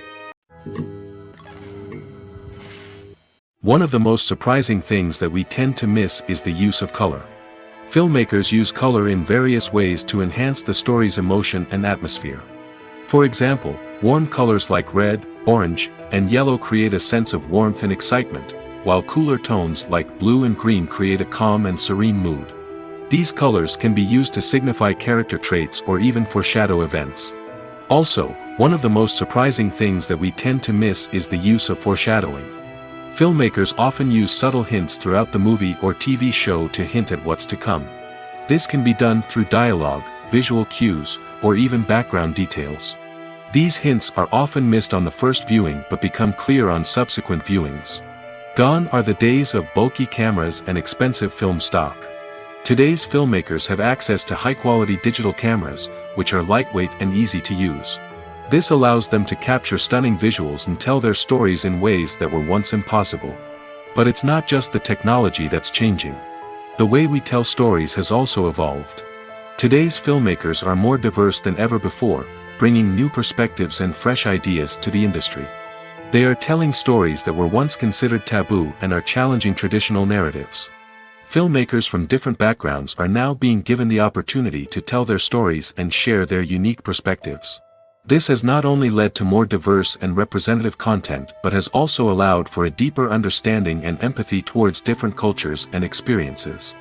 One of the most surprising things that we tend to miss is the use of color. Filmmakers use color in various ways to enhance the story's emotion and atmosphere. For example, warm colors like red, orange, and yellow create a sense of warmth and excitement, while cooler tones like blue and green create a calm and serene mood. These colors can be used to signify character traits or even foreshadow events. Also, one of the most surprising things that we tend to miss is the use of foreshadowing. Filmmakers often use subtle hints throughout the movie or TV show to hint at what's to come. This can be done through dialogue, visual cues, or even background details. These hints are often missed on the first viewing but become clear on subsequent viewings. Gone are the days of bulky cameras and expensive film stock. Today's filmmakers have access to high-quality digital cameras, which are lightweight and easy to use. This allows them to capture stunning visuals and tell their stories in ways that were once impossible. But it's not just the technology that's changing. The way we tell stories has also evolved. Today's filmmakers are more diverse than ever before, bringing new perspectives and fresh ideas to the industry. They are telling stories that were once considered taboo and are challenging traditional narratives. Filmmakers from different backgrounds are now being given the opportunity to tell their stories and share their unique perspectives. This has not only led to more diverse and representative content but has also allowed for a deeper understanding and empathy towards different cultures and experiences.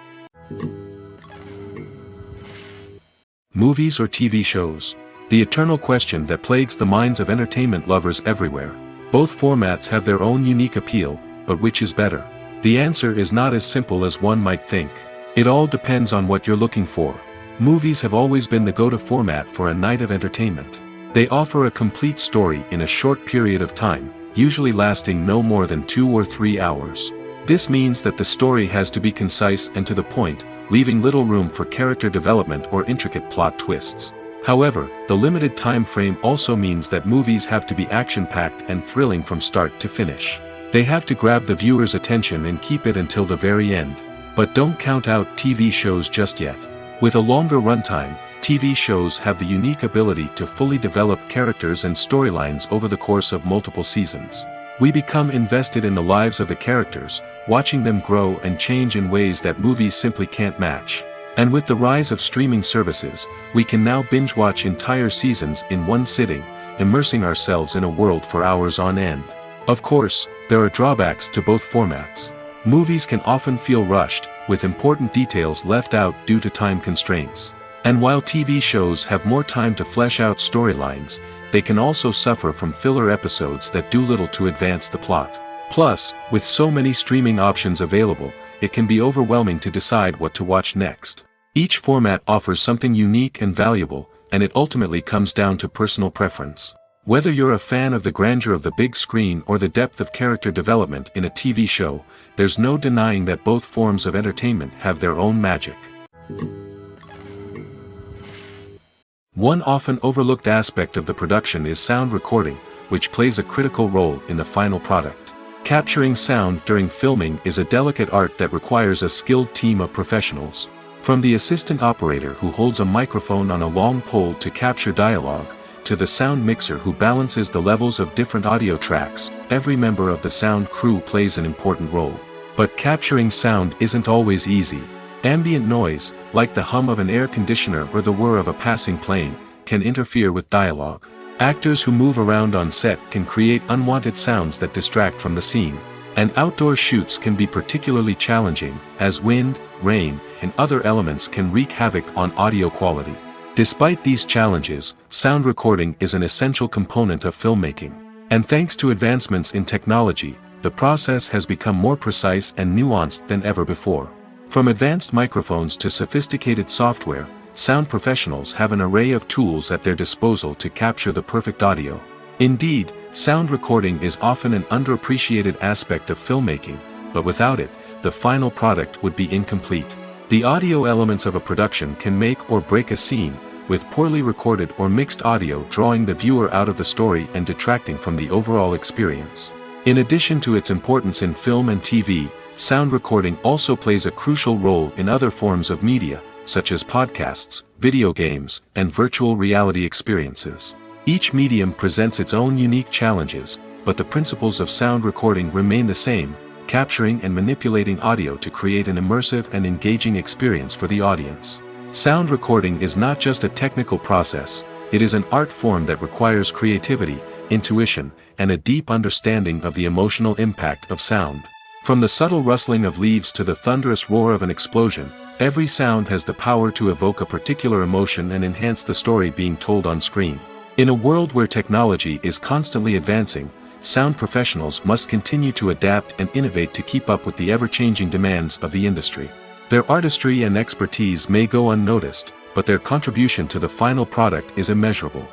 Movies or TV shows? The eternal question that plagues the minds of entertainment lovers everywhere. Both formats have their own unique appeal, but which is better? The answer is not as simple as one might think. It all depends on what you're looking for. Movies have always been the go-to format for a night of entertainment. They offer a complete story in a short period of time, usually lasting no more than 2 or 3 hours. This means that the story has to be concise and to the point, leaving little room for character development or intricate plot twists. However, the limited time frame also means that movies have to be action-packed and thrilling from start to finish. They have to grab the viewer's attention and keep it until the very end. But don't count out TV shows just yet. With a longer runtime, TV shows have the unique ability to fully develop characters and storylines over the course of multiple seasons. We become invested in the lives of the characters, watching them grow and change in ways that movies simply can't match. And with the rise of streaming services, we can now binge-watch entire seasons in one sitting, immersing ourselves in a world for hours on end. Of course, there are drawbacks to both formats. Movies can often feel rushed, with important details left out due to time constraints. And while TV shows have more time to flesh out storylines, they can also suffer from filler episodes that do little to advance the plot. Plus, with so many streaming options available, it can be overwhelming to decide what to watch next. Each format offers something unique and valuable, and it ultimately comes down to personal preference. Whether you're a fan of the grandeur of the big screen or the depth of character development in a TV show, there's no denying that both forms of entertainment have their own magic. One often overlooked aspect of the production is sound recording, which plays a critical role in the final product. Capturing sound during filming is a delicate art that requires a skilled team of professionals. From the assistant operator who holds a microphone on a long pole to capture dialogue, to the sound mixer who balances the levels of different audio tracks, every member of the sound crew plays an important role. But capturing sound isn't always easy. Ambient noise, like the hum of an air conditioner or the whir of a passing plane, can interfere with dialogue. Actors who move around on set can create unwanted sounds that distract from the scene. And outdoor shoots can be particularly challenging, as wind, rain, and other elements can wreak havoc on audio quality. Despite these challenges, sound recording is an essential component of filmmaking. And thanks to advancements in technology, the process has become more precise and nuanced than ever before. From advanced microphones to sophisticated software, sound professionals have an array of tools at their disposal to capture the perfect audio. Indeed, sound recording is often an underappreciated aspect of filmmaking, but without it, the final product would be incomplete. The audio elements of a production can make or break a scene, with poorly recorded or mixed audio drawing the viewer out of the story and detracting from the overall experience. In addition to its importance in film and TV, sound recording also plays a crucial role in other forms of media, such as podcasts, video games, and virtual reality experiences. Each medium presents its own unique challenges, but the principles of sound recording remain the same, capturing and manipulating audio to create an immersive and engaging experience for the audience. Sound recording is not just a technical process, it is an art form that requires creativity, intuition, and a deep understanding of the emotional impact of sound. From the subtle rustling of leaves to the thunderous roar of an explosion, every sound has the power to evoke a particular emotion and enhance the story being told on screen. In a world where technology is constantly advancing, sound professionals must continue to adapt and innovate to keep up with the ever-changing demands of the industry. Their artistry and expertise may go unnoticed, but their contribution to the final product is immeasurable.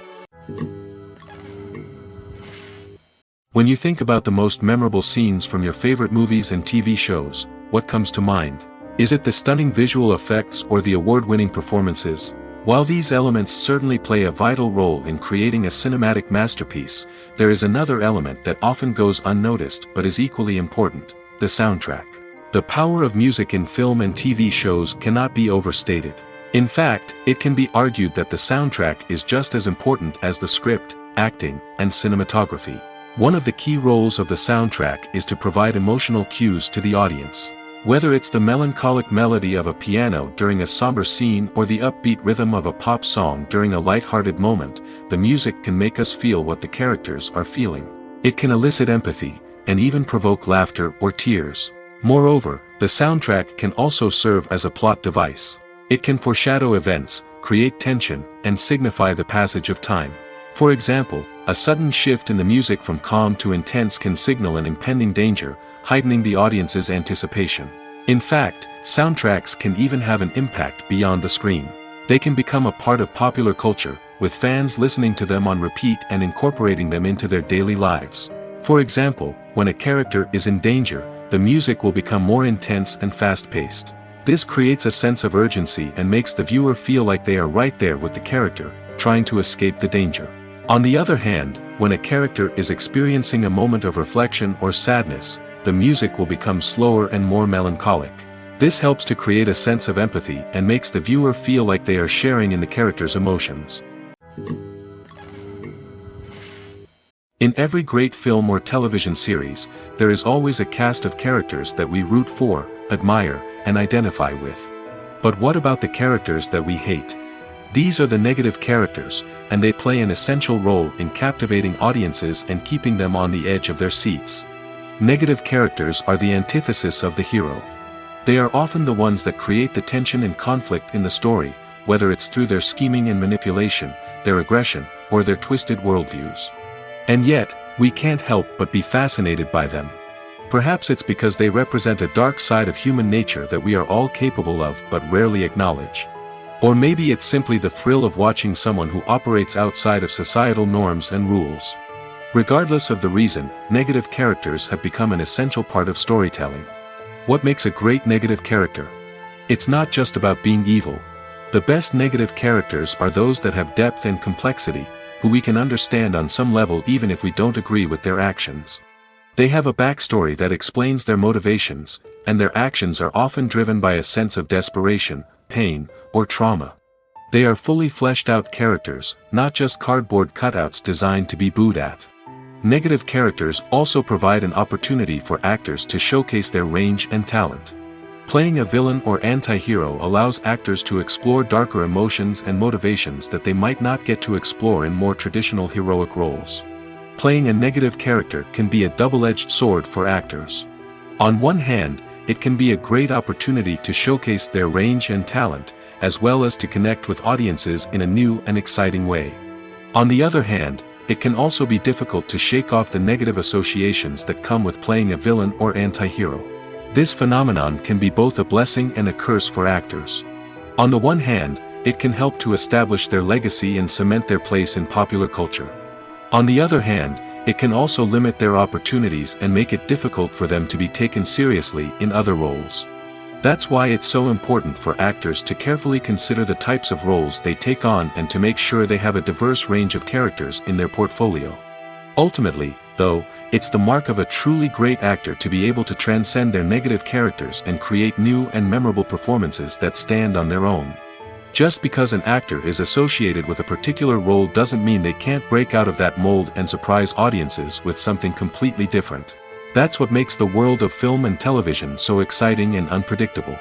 When you think about the most memorable scenes from your favorite movies and TV shows, what comes to mind? Is it the stunning visual effects or the award-winning performances? While these elements certainly play a vital role in creating a cinematic masterpiece, there is another element that often goes unnoticed but is equally important: the soundtrack. The power of music in film and TV shows cannot be overstated. In fact, it can be argued that the soundtrack is just as important as the script, acting, and cinematography. One of the key roles of the soundtrack is to provide emotional cues to the audience. Whether it's the melancholic melody of a piano during a somber scene or the upbeat rhythm of a pop song during a light-hearted moment, the music can make us feel what the characters are feeling. It can elicit empathy, and even provoke laughter or tears. Moreover, the soundtrack can also serve as a plot device. It can foreshadow events, create tension, and signify the passage of time. For example, a sudden shift in the music from calm to intense can signal an impending danger, heightening the audience's anticipation. In fact, soundtracks can even have an impact beyond the screen. They can become a part of popular culture, with fans listening to them on repeat and incorporating them into their daily lives. For example, when a character is in danger, the music will become more intense and fast-paced. This creates a sense of urgency and makes the viewer feel like they are right there with the character, trying to escape the danger. On the other hand, when a character is experiencing a moment of reflection or sadness, the music will become slower and more melancholic. This helps to create a sense of empathy and makes the viewer feel like they are sharing in the character's emotions. In every great film or television series, there is always a cast of characters that we root for, admire, and identify with. But what about the characters that we hate? These are the negative characters, and they play an essential role in captivating audiences and keeping them on the edge of their seats. Negative characters are the antithesis of the hero. They are often the ones that create the tension and conflict in the story, whether it's through their scheming and manipulation, their aggression, or their twisted worldviews. And yet, we can't help but be fascinated by them. Perhaps it's because they represent a dark side of human nature that we are all capable of but rarely acknowledge. Or maybe it's simply the thrill of watching someone who operates outside of societal norms and rules. Regardless of the reason, negative characters have become an essential part of storytelling. What makes a great negative character? It's not just about being evil. The best negative characters are those that have depth and complexity, who we can understand on some level even if we don't agree with their actions. They have a backstory that explains their motivations, and their actions are often driven by a sense of desperation, pain, or trauma. They are fully fleshed out characters, not just cardboard cutouts designed to be booed at. Negative characters also provide an opportunity for actors to showcase their range and talent. Playing a villain or anti-hero allows actors to explore darker emotions and motivations that they might not get to explore in more traditional heroic roles. Playing a negative character can be a double-edged sword for actors. On one hand, it can be a great opportunity to showcase their range and talent, as well as to connect with audiences in a new and exciting way. On the other hand, it can also be difficult to shake off the negative associations that come with playing a villain or anti-hero. This phenomenon can be both a blessing and a curse for actors. On the one hand, it can help to establish their legacy and cement their place in popular culture. On the other hand, it can also limit their opportunities and make it difficult for them to be taken seriously in other roles. That's why it's so important for actors to carefully consider the types of roles they take on and to make sure they have a diverse range of characters in their portfolio. Ultimately, though, it's the mark of a truly great actor to be able to transcend their negative characters and create new and memorable performances that stand on their own. Just because an actor is associated with a particular role doesn't mean they can't break out of that mold and surprise audiences with something completely different. That's what makes the world of film and television so exciting and unpredictable.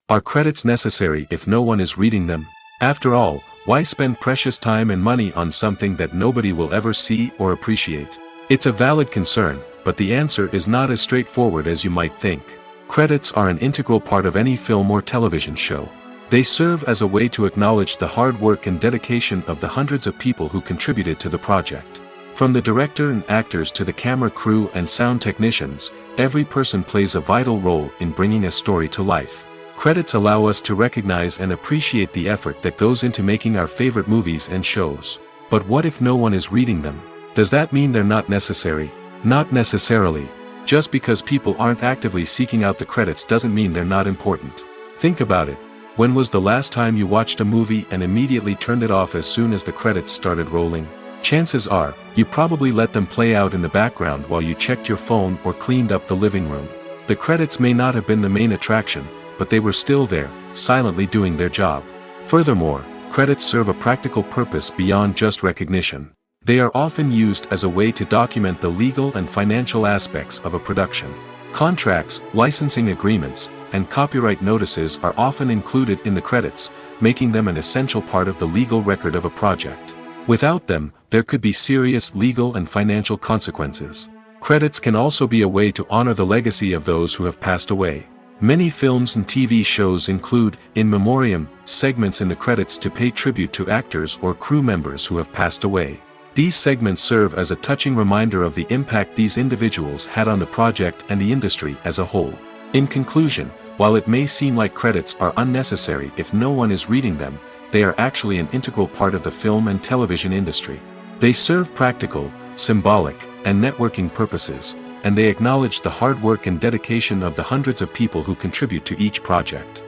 Are credits necessary if no one is reading them? After all, why spend precious time and money on something that nobody will ever see or appreciate? It's a valid concern, but the answer is not as straightforward as you might think. Credits are an integral part of any film or television show. They serve as a way to acknowledge the hard work and dedication of the hundreds of people who contributed to the project. From the director and actors to the camera crew and sound technicians, every person plays a vital role in bringing a story to life. Credits allow us to recognize and appreciate the effort that goes into making our favorite movies and shows. But what if no one is reading them? Does that mean they're not necessary? Not necessarily. Just because people aren't actively seeking out the credits doesn't mean they're not important. Think about it. When was the last time you watched a movie and immediately turned it off as soon as the credits started rolling? Chances are, you probably let them play out in the background while you checked your phone or cleaned up the living room. The credits may not have been the main attraction, but they were still there, silently doing their job. Furthermore, credits serve a practical purpose beyond just recognition. They are often used as a way to document the legal and financial aspects of a production. Contracts, licensing agreements, and copyright notices are often included in the credits, making them an essential part of the legal record of a project. Without them, there could be serious legal and financial consequences. Credits can also be a way to honor the legacy of those who have passed away. Many films and TV shows include, in memoriam, segments in the credits to pay tribute to actors or crew members who have passed away. These segments serve as a touching reminder of the impact these individuals had on the project and the industry as a whole. In conclusion, while it may seem like credits are unnecessary if no one is reading them, they are actually an integral part of the film and television industry. They serve practical, symbolic, and networking purposes, and they acknowledge the hard work and dedication of the hundreds of people who contribute to each project.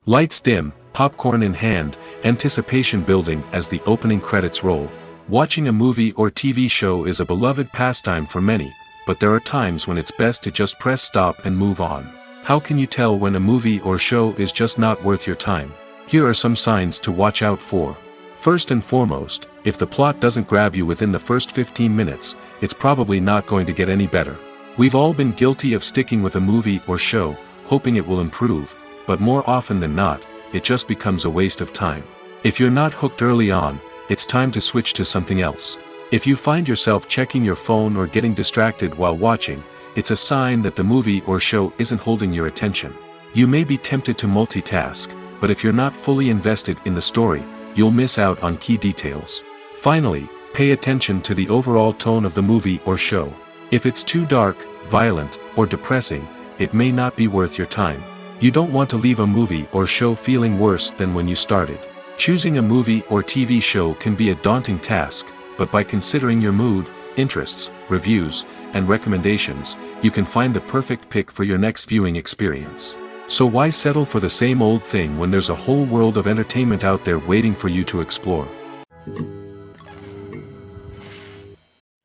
Lights dim, popcorn in hand, anticipation building as the opening credits roll. Watching a movie or TV show is a beloved pastime for many, but there are times when it's best to just press stop and move on. How can you tell when a movie or show is just not worth your time? Here are some signs to watch out for. First and foremost, if the plot doesn't grab you within the first 15 minutes, it's probably not going to get any better. We've all been guilty of sticking with a movie or show, hoping it will improve, but more often than not, it just becomes a waste of time. If you're not hooked early on, it's time to switch to something else. If you find yourself checking your phone or getting distracted while watching, it's a sign that the movie or show isn't holding your attention. You may be tempted to multitask, but if you're not fully invested in the story, you'll miss out on key details. Finally, pay attention to the overall tone of the movie or show. If it's too dark, violent, or depressing, it may not be worth your time. You don't want to leave a movie or show feeling worse than when you started. Choosing a movie or TV show can be a daunting task, but by considering your mood, interests, reviews, and recommendations, you can find the perfect pick for your next viewing experience. So why settle for the same old thing when there's a whole world of entertainment out there waiting for you to explore?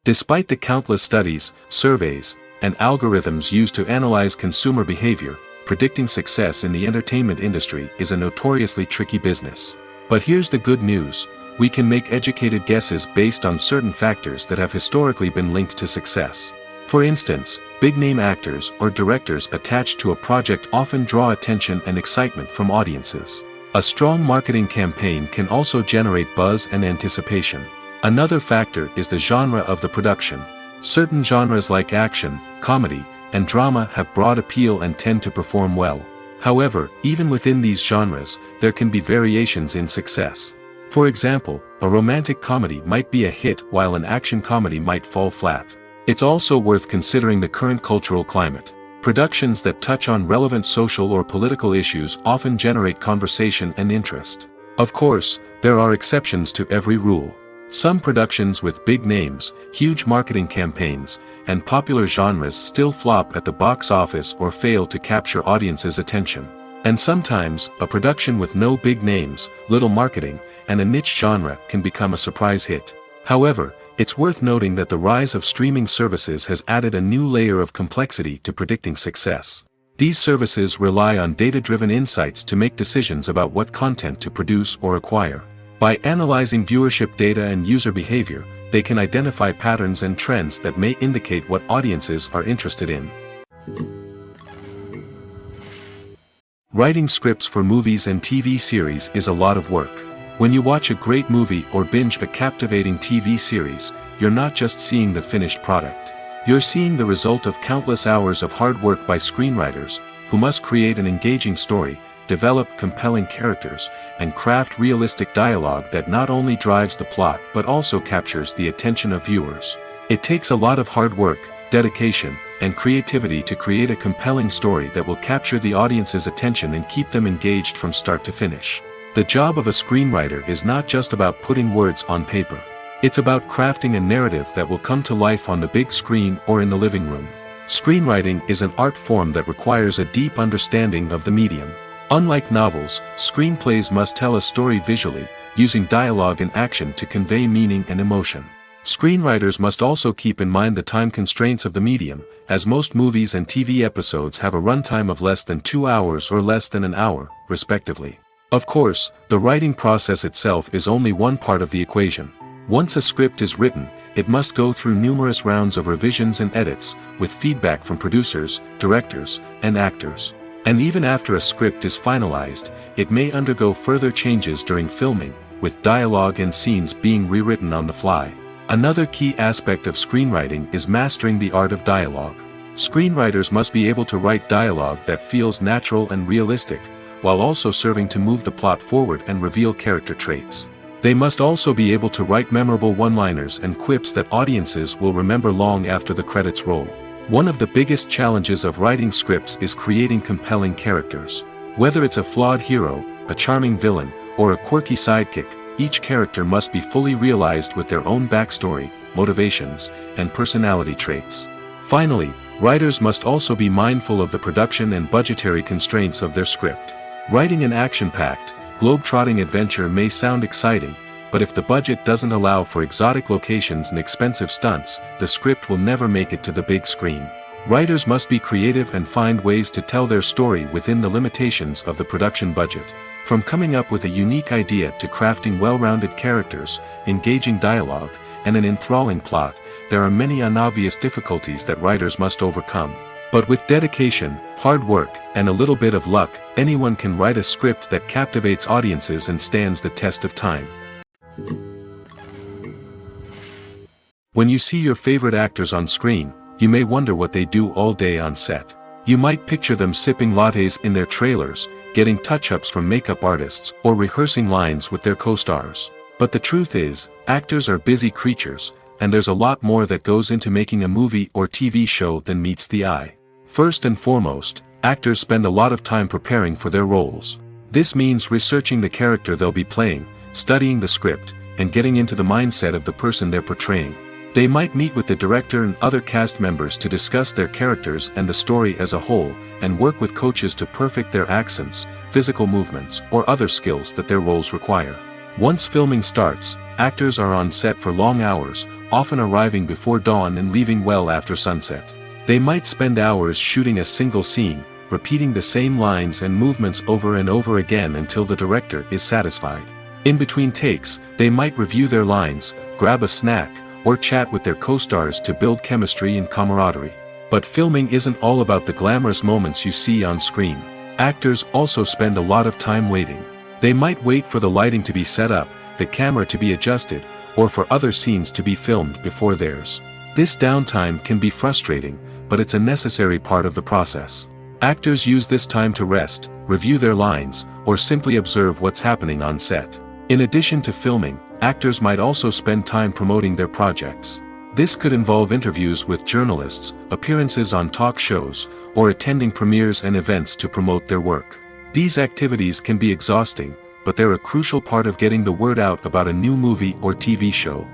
Despite the countless studies, surveys, and algorithms used to analyze consumer behavior, predicting success in the entertainment industry is a notoriously tricky business. But here's the good news: we can make educated guesses based on certain factors that have historically been linked to success. For instance, big-name actors or directors attached to a project often draw attention and excitement from audiences. A strong marketing campaign can also generate buzz and anticipation. Another factor is the genre of the production. Certain genres like action, comedy, and drama have broad appeal and tend to perform well. However, even within these genres, there can be variations in success. For example, a romantic comedy might be a hit while an action comedy might fall flat. It's also worth considering the current cultural climate. Productions that touch on relevant social or political issues often generate conversation and interest. Of course, there are exceptions to every rule. Some productions with big names, huge marketing campaigns, and popular genres still flop at the box office or fail to capture audiences' attention. And sometimes, a production with no big names, little marketing, and a niche genre can become a surprise hit. However, it's worth noting that the rise of streaming services has added a new layer of complexity to predicting success. These services rely on data-driven insights to make decisions about what content to produce or acquire. By analyzing viewership data and user behavior, they can identify patterns and trends that may indicate what audiences are interested in. Writing scripts for movies and TV series is a lot of work. When you watch a great movie or binge a captivating TV series, you're not just seeing the finished product. You're seeing the result of countless hours of hard work by screenwriters, who must create an engaging story, develop compelling characters, and craft realistic dialogue that not only drives the plot but also captures the attention of viewers. It takes a lot of hard work, dedication, and creativity to create a compelling story that will capture the audience's attention and keep them engaged from start to finish. The job of a screenwriter is not just about putting words on paper. It's about crafting a narrative that will come to life on the big screen or in the living room. Screenwriting is an art form that requires a deep understanding of the medium. Unlike novels, screenplays must tell a story visually, using dialogue and action to convey meaning and emotion. Screenwriters must also keep in mind the time constraints of the medium, as most movies and TV episodes have a runtime of less than 2 hours or less than an hour, respectively. Of course, the writing process itself is only one part of the equation. Once a script is written, it must go through numerous rounds of revisions and edits, with feedback from producers, directors, and actors. And even after a script is finalized, it may undergo further changes during filming, with dialogue and scenes being rewritten on the fly. Another key aspect of screenwriting is mastering the art of dialogue. Screenwriters must be able to write dialogue that feels natural and realistic, while also serving to move the plot forward and reveal character traits. They must also be able to write memorable one-liners and quips that audiences will remember long after the credits roll. One of the biggest challenges of writing scripts is creating compelling characters. Whether it's a flawed hero, a charming villain, or a quirky sidekick, each character must be fully realized with their own backstory, motivations, and personality traits. Finally, writers must also be mindful of the production and budgetary constraints of their script. Writing an action-packed, globe-trotting adventure may sound exciting, but if the budget doesn't allow for exotic locations and expensive stunts, the script will never make it to the big screen. Writers must be creative and find ways to tell their story within the limitations of the production budget. From coming up with a unique idea to crafting well-rounded characters, engaging dialogue, and an enthralling plot, there are many unobvious difficulties that writers must overcome. But with dedication, hard work, and a little bit of luck, anyone can write a script that captivates audiences and stands the test of time. When you see your favorite actors on screen, you may wonder what they do all day on set. You might picture them sipping lattes in their trailers, getting touch-ups from makeup artists, or rehearsing lines with their co-stars. But the truth is, actors are busy creatures, and there's a lot more that goes into making a movie or TV show than meets the eye. First and foremost, actors spend a lot of time preparing for their roles. This means researching the character they'll be playing, studying the script, and getting into the mindset of the person they're portraying. They might meet with the director and other cast members to discuss their characters and the story as a whole, and work with coaches to perfect their accents, physical movements, or other skills that their roles require. Once filming starts, actors are on set for long hours, often arriving before dawn and leaving well after sunset. They might spend hours shooting a single scene, repeating the same lines and movements over and over again until the director is satisfied. In between takes, they might review their lines, grab a snack, or chat with their co-stars to build chemistry and camaraderie. But filming isn't all about the glamorous moments you see on screen. Actors also spend a lot of time waiting. They might wait for the lighting to be set up, the camera to be adjusted, or for other scenes to be filmed before theirs. This downtime can be frustrating, but it's a necessary part of the process. Actors use this time to rest, review their lines, or simply observe what's happening on set. In addition to filming, actors might also spend time promoting their projects. This could involve interviews with journalists, appearances on talk shows, or attending premieres and events to promote their work. These activities can be exhausting, but they're a crucial part of getting the word out about a new movie or TV show.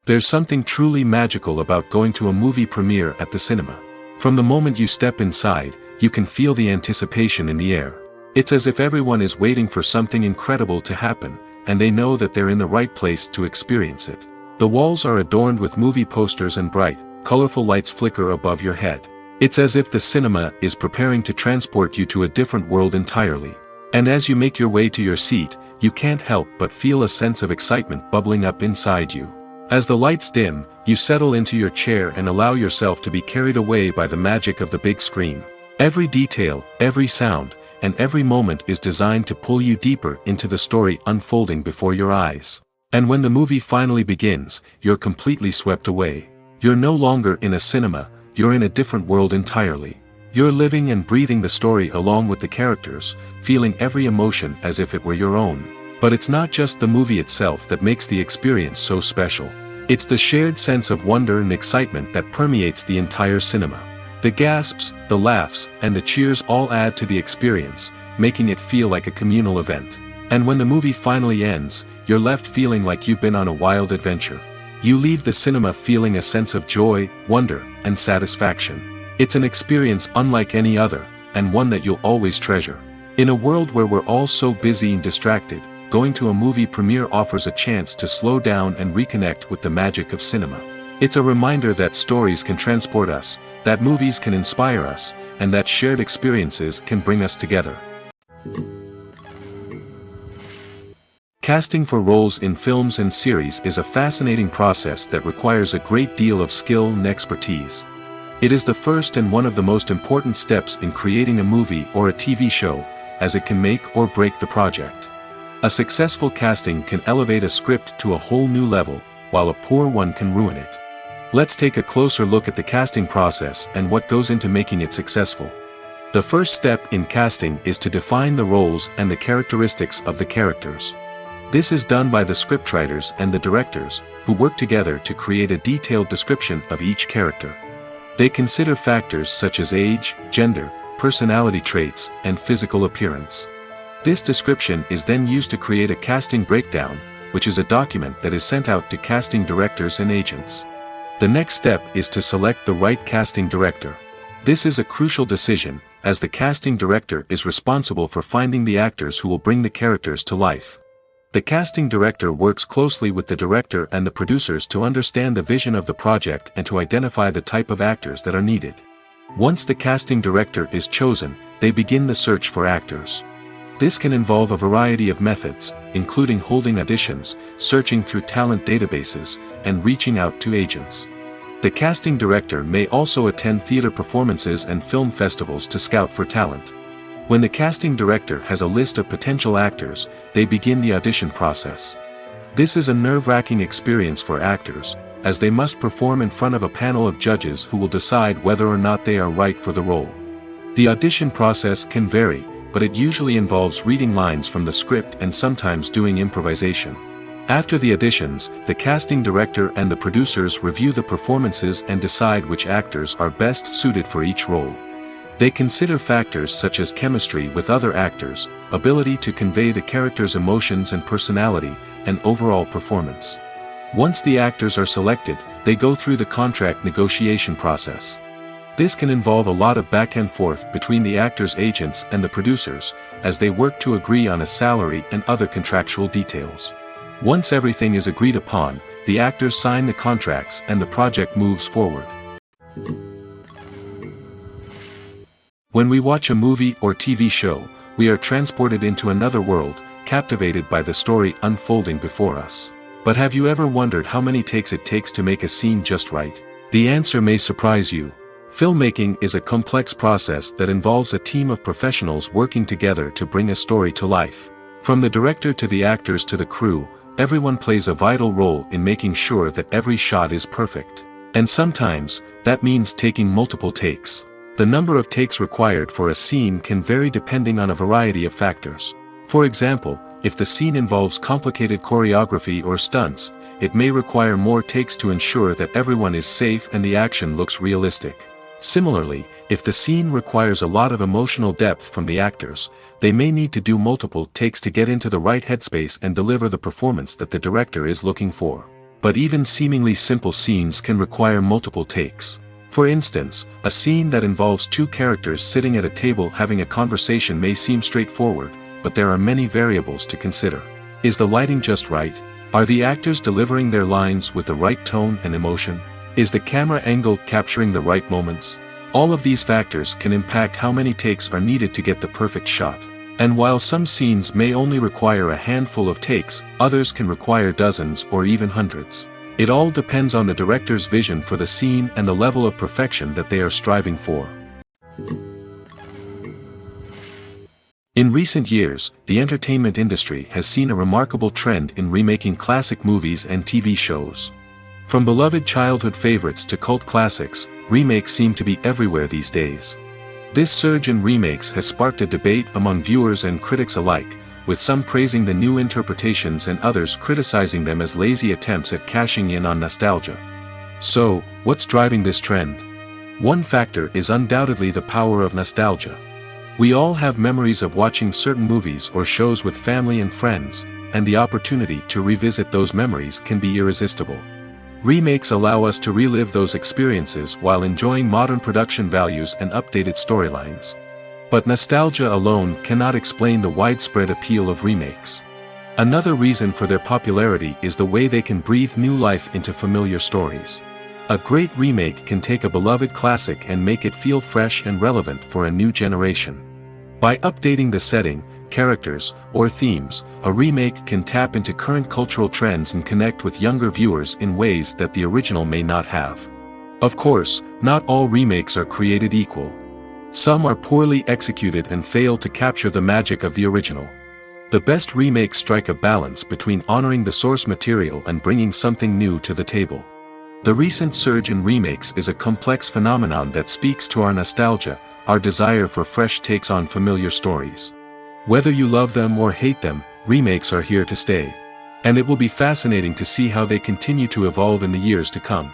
There's something truly magical about going to a movie premiere at the cinema. From the moment you step inside, you can feel the anticipation in the air. It's as if everyone is waiting for something incredible to happen, and they know that they're in the right place to experience it. The walls are adorned with movie posters and bright, colorful lights flicker above your head. It's as if the cinema is preparing to transport you to a different world entirely. And as you make your way to your seat, you can't help but feel a sense of excitement bubbling up inside you. As the lights dim, you settle into your chair and allow yourself to be carried away by the magic of the big screen. Every detail, every sound, and every moment is designed to pull you deeper into the story unfolding before your eyes. And when the movie finally begins, you're completely swept away. You're no longer in a cinema, you're in a different world entirely. You're living and breathing the story along with the characters, feeling every emotion as if it were your own. But it's not just the movie itself that makes the experience so special. It's the shared sense of wonder and excitement that permeates the entire cinema. The gasps, the laughs, and the cheers all add to the experience, making it feel like a communal event. And when the movie finally ends, you're left feeling like you've been on a wild adventure. You leave the cinema feeling a sense of joy, wonder, and satisfaction. It's an experience unlike any other, and one that you'll always treasure. In a world where we're all so busy and distracted, going to a movie premiere offers a chance to slow down and reconnect with the magic of cinema. It's a reminder that stories can transport us, that movies can inspire us, and that shared experiences can bring us together. Casting for roles in films and series is a fascinating process that requires a great deal of skill and expertise. It is the first and one of the most important steps in creating a movie or a TV show, as it can make or break the project. A successful casting can elevate a script to a whole new level, while a poor one can ruin it. Let's take a closer look at the casting process and what goes into making it successful. The first step in casting is to define the roles and the characteristics of the characters. This is done by the scriptwriters and the directors, who work together to create a detailed description of each character. They consider factors such as age, gender, personality traits, and physical appearance. This description is then used to create a casting breakdown, which is a document that is sent out to casting directors and agents. The next step is to select the right casting director. This is a crucial decision, as the casting director is responsible for finding the actors who will bring the characters to life. The casting director works closely with the director and the producers to understand the vision of the project and to identify the type of actors that are needed. Once the casting director is chosen, they begin the search for actors. This can involve a variety of methods, including holding auditions, searching through talent databases, and reaching out to agents. The casting director may also attend theater performances and film festivals to scout for talent. When the casting director has a list of potential actors, they begin the audition process. This is a nerve-wracking experience for actors, as they must perform in front of a panel of judges who will decide whether or not they are right for the role. The audition process can vary, but it usually involves reading lines from the script and sometimes doing improvisation. After the auditions, the casting director and the producers review the performances and decide which actors are best suited for each role. They consider factors such as chemistry with other actors, ability to convey the character's emotions and personality, and overall performance. Once the actors are selected, they go through the contract negotiation process. This can involve a lot of back and forth between the actors' agents and the producers, as they work to agree on a salary and other contractual details. Once everything is agreed upon, the actors sign the contracts and the project moves forward. When we watch a movie or TV show, we are transported into another world, captivated by the story unfolding before us. But have you ever wondered how many takes it takes to make a scene just right? The answer may surprise you. Filmmaking is a complex process that involves a team of professionals working together to bring a story to life. From the director to the actors to the crew, everyone plays a vital role in making sure that every shot is perfect. And sometimes, that means taking multiple takes. The number of takes required for a scene can vary depending on a variety of factors. For example, if the scene involves complicated choreography or stunts, it may require more takes to ensure that everyone is safe and the action looks realistic. Similarly, if the scene requires a lot of emotional depth from the actors, they may need to do multiple takes to get into the right headspace and deliver the performance that the director is looking for. But even seemingly simple scenes can require multiple takes. For instance, a scene that involves two characters sitting at a table having a conversation may seem straightforward, but there are many variables to consider. Is the lighting just right? Are the actors delivering their lines with the right tone and emotion? Is the camera angle capturing the right moments? All of these factors can impact how many takes are needed to get the perfect shot. And while some scenes may only require a handful of takes, others can require dozens or even hundreds. It all depends on the director's vision for the scene and the level of perfection that they are striving for. In recent years, the entertainment industry has seen a remarkable trend in remaking classic movies and TV shows. From beloved childhood favorites to cult classics, remakes seem to be everywhere these days. This surge in remakes has sparked a debate among viewers and critics alike, with some praising the new interpretations and others criticizing them as lazy attempts at cashing in on nostalgia. So, what's driving this trend? One factor is undoubtedly the power of nostalgia. We all have memories of watching certain movies or shows with family and friends, and the opportunity to revisit those memories can be irresistible. Remakes allow us to relive those experiences while enjoying modern production values and updated storylines. But nostalgia alone cannot explain the widespread appeal of remakes. Another reason for their popularity is the way they can breathe new life into familiar stories. A great remake can take a beloved classic and make it feel fresh and relevant for a new generation. By updating the setting, characters, or themes, a remake can tap into current cultural trends and connect with younger viewers in ways that the original may not have. Of course, not all remakes are created equal. Some are poorly executed and fail to capture the magic of the original. The best remakes strike a balance between honoring the source material and bringing something new to the table. The recent surge in remakes is a complex phenomenon that speaks to our nostalgia, our desire for fresh takes on familiar stories. Whether you love them or hate them, remakes are here to stay. And it will be fascinating to see how they continue to evolve in the years to come.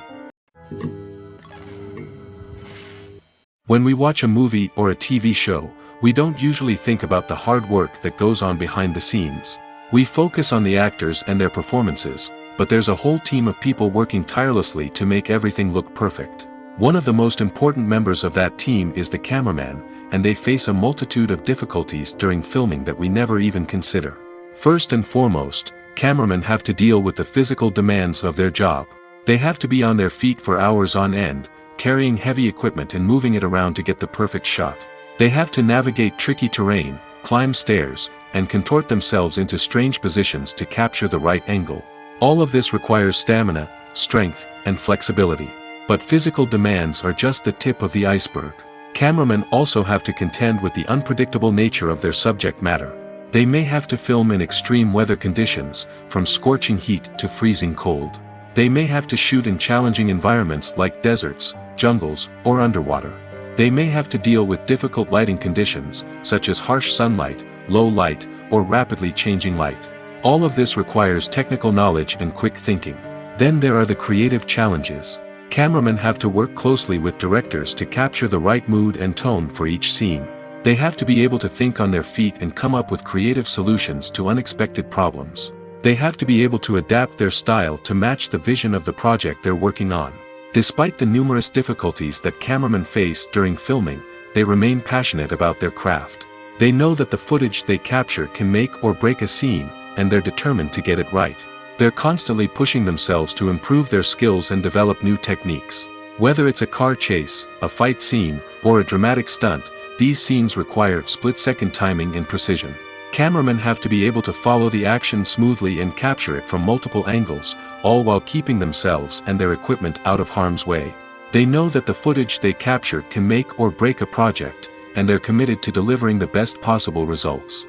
When we watch a movie or a TV show, we don't usually think about the hard work that goes on behind the scenes. We focus on the actors and their performances, but there's a whole team of people working tirelessly to make everything look perfect. One of the most important members of that team is the cameraman, and they face a multitude of difficulties during filming that we never even consider. First and foremost, cameramen have to deal with the physical demands of their job. They have to be on their feet for hours on end, carrying heavy equipment and moving it around to get the perfect shot. They have to navigate tricky terrain, climb stairs, and contort themselves into strange positions to capture the right angle. All of this requires stamina, strength, and flexibility. But physical demands are just the tip of the iceberg. Cameramen also have to contend with the unpredictable nature of their subject matter. They may have to film in extreme weather conditions, from scorching heat to freezing cold. They may have to shoot in challenging environments like deserts, jungles, or underwater. They may have to deal with difficult lighting conditions, such as harsh sunlight, low light, or rapidly changing light. All of this requires technical knowledge and quick thinking. Then there are the creative challenges. Cameramen have to work closely with directors to capture the right mood and tone for each scene. They have to be able to think on their feet and come up with creative solutions to unexpected problems. They have to be able to adapt their style to match the vision of the project they're working on. Despite the numerous difficulties that cameramen face during filming, they remain passionate about their craft. They know that the footage they capture can make or break a scene, and they're determined to get it right. They're constantly pushing themselves to improve their skills and develop new techniques. Whether it's a car chase, a fight scene, or a dramatic stunt, these scenes require split-second timing and precision. Cameramen have to be able to follow the action smoothly and capture it from multiple angles, all while keeping themselves and their equipment out of harm's way. They know that the footage they capture can make or break a project, and they're committed to delivering the best possible results.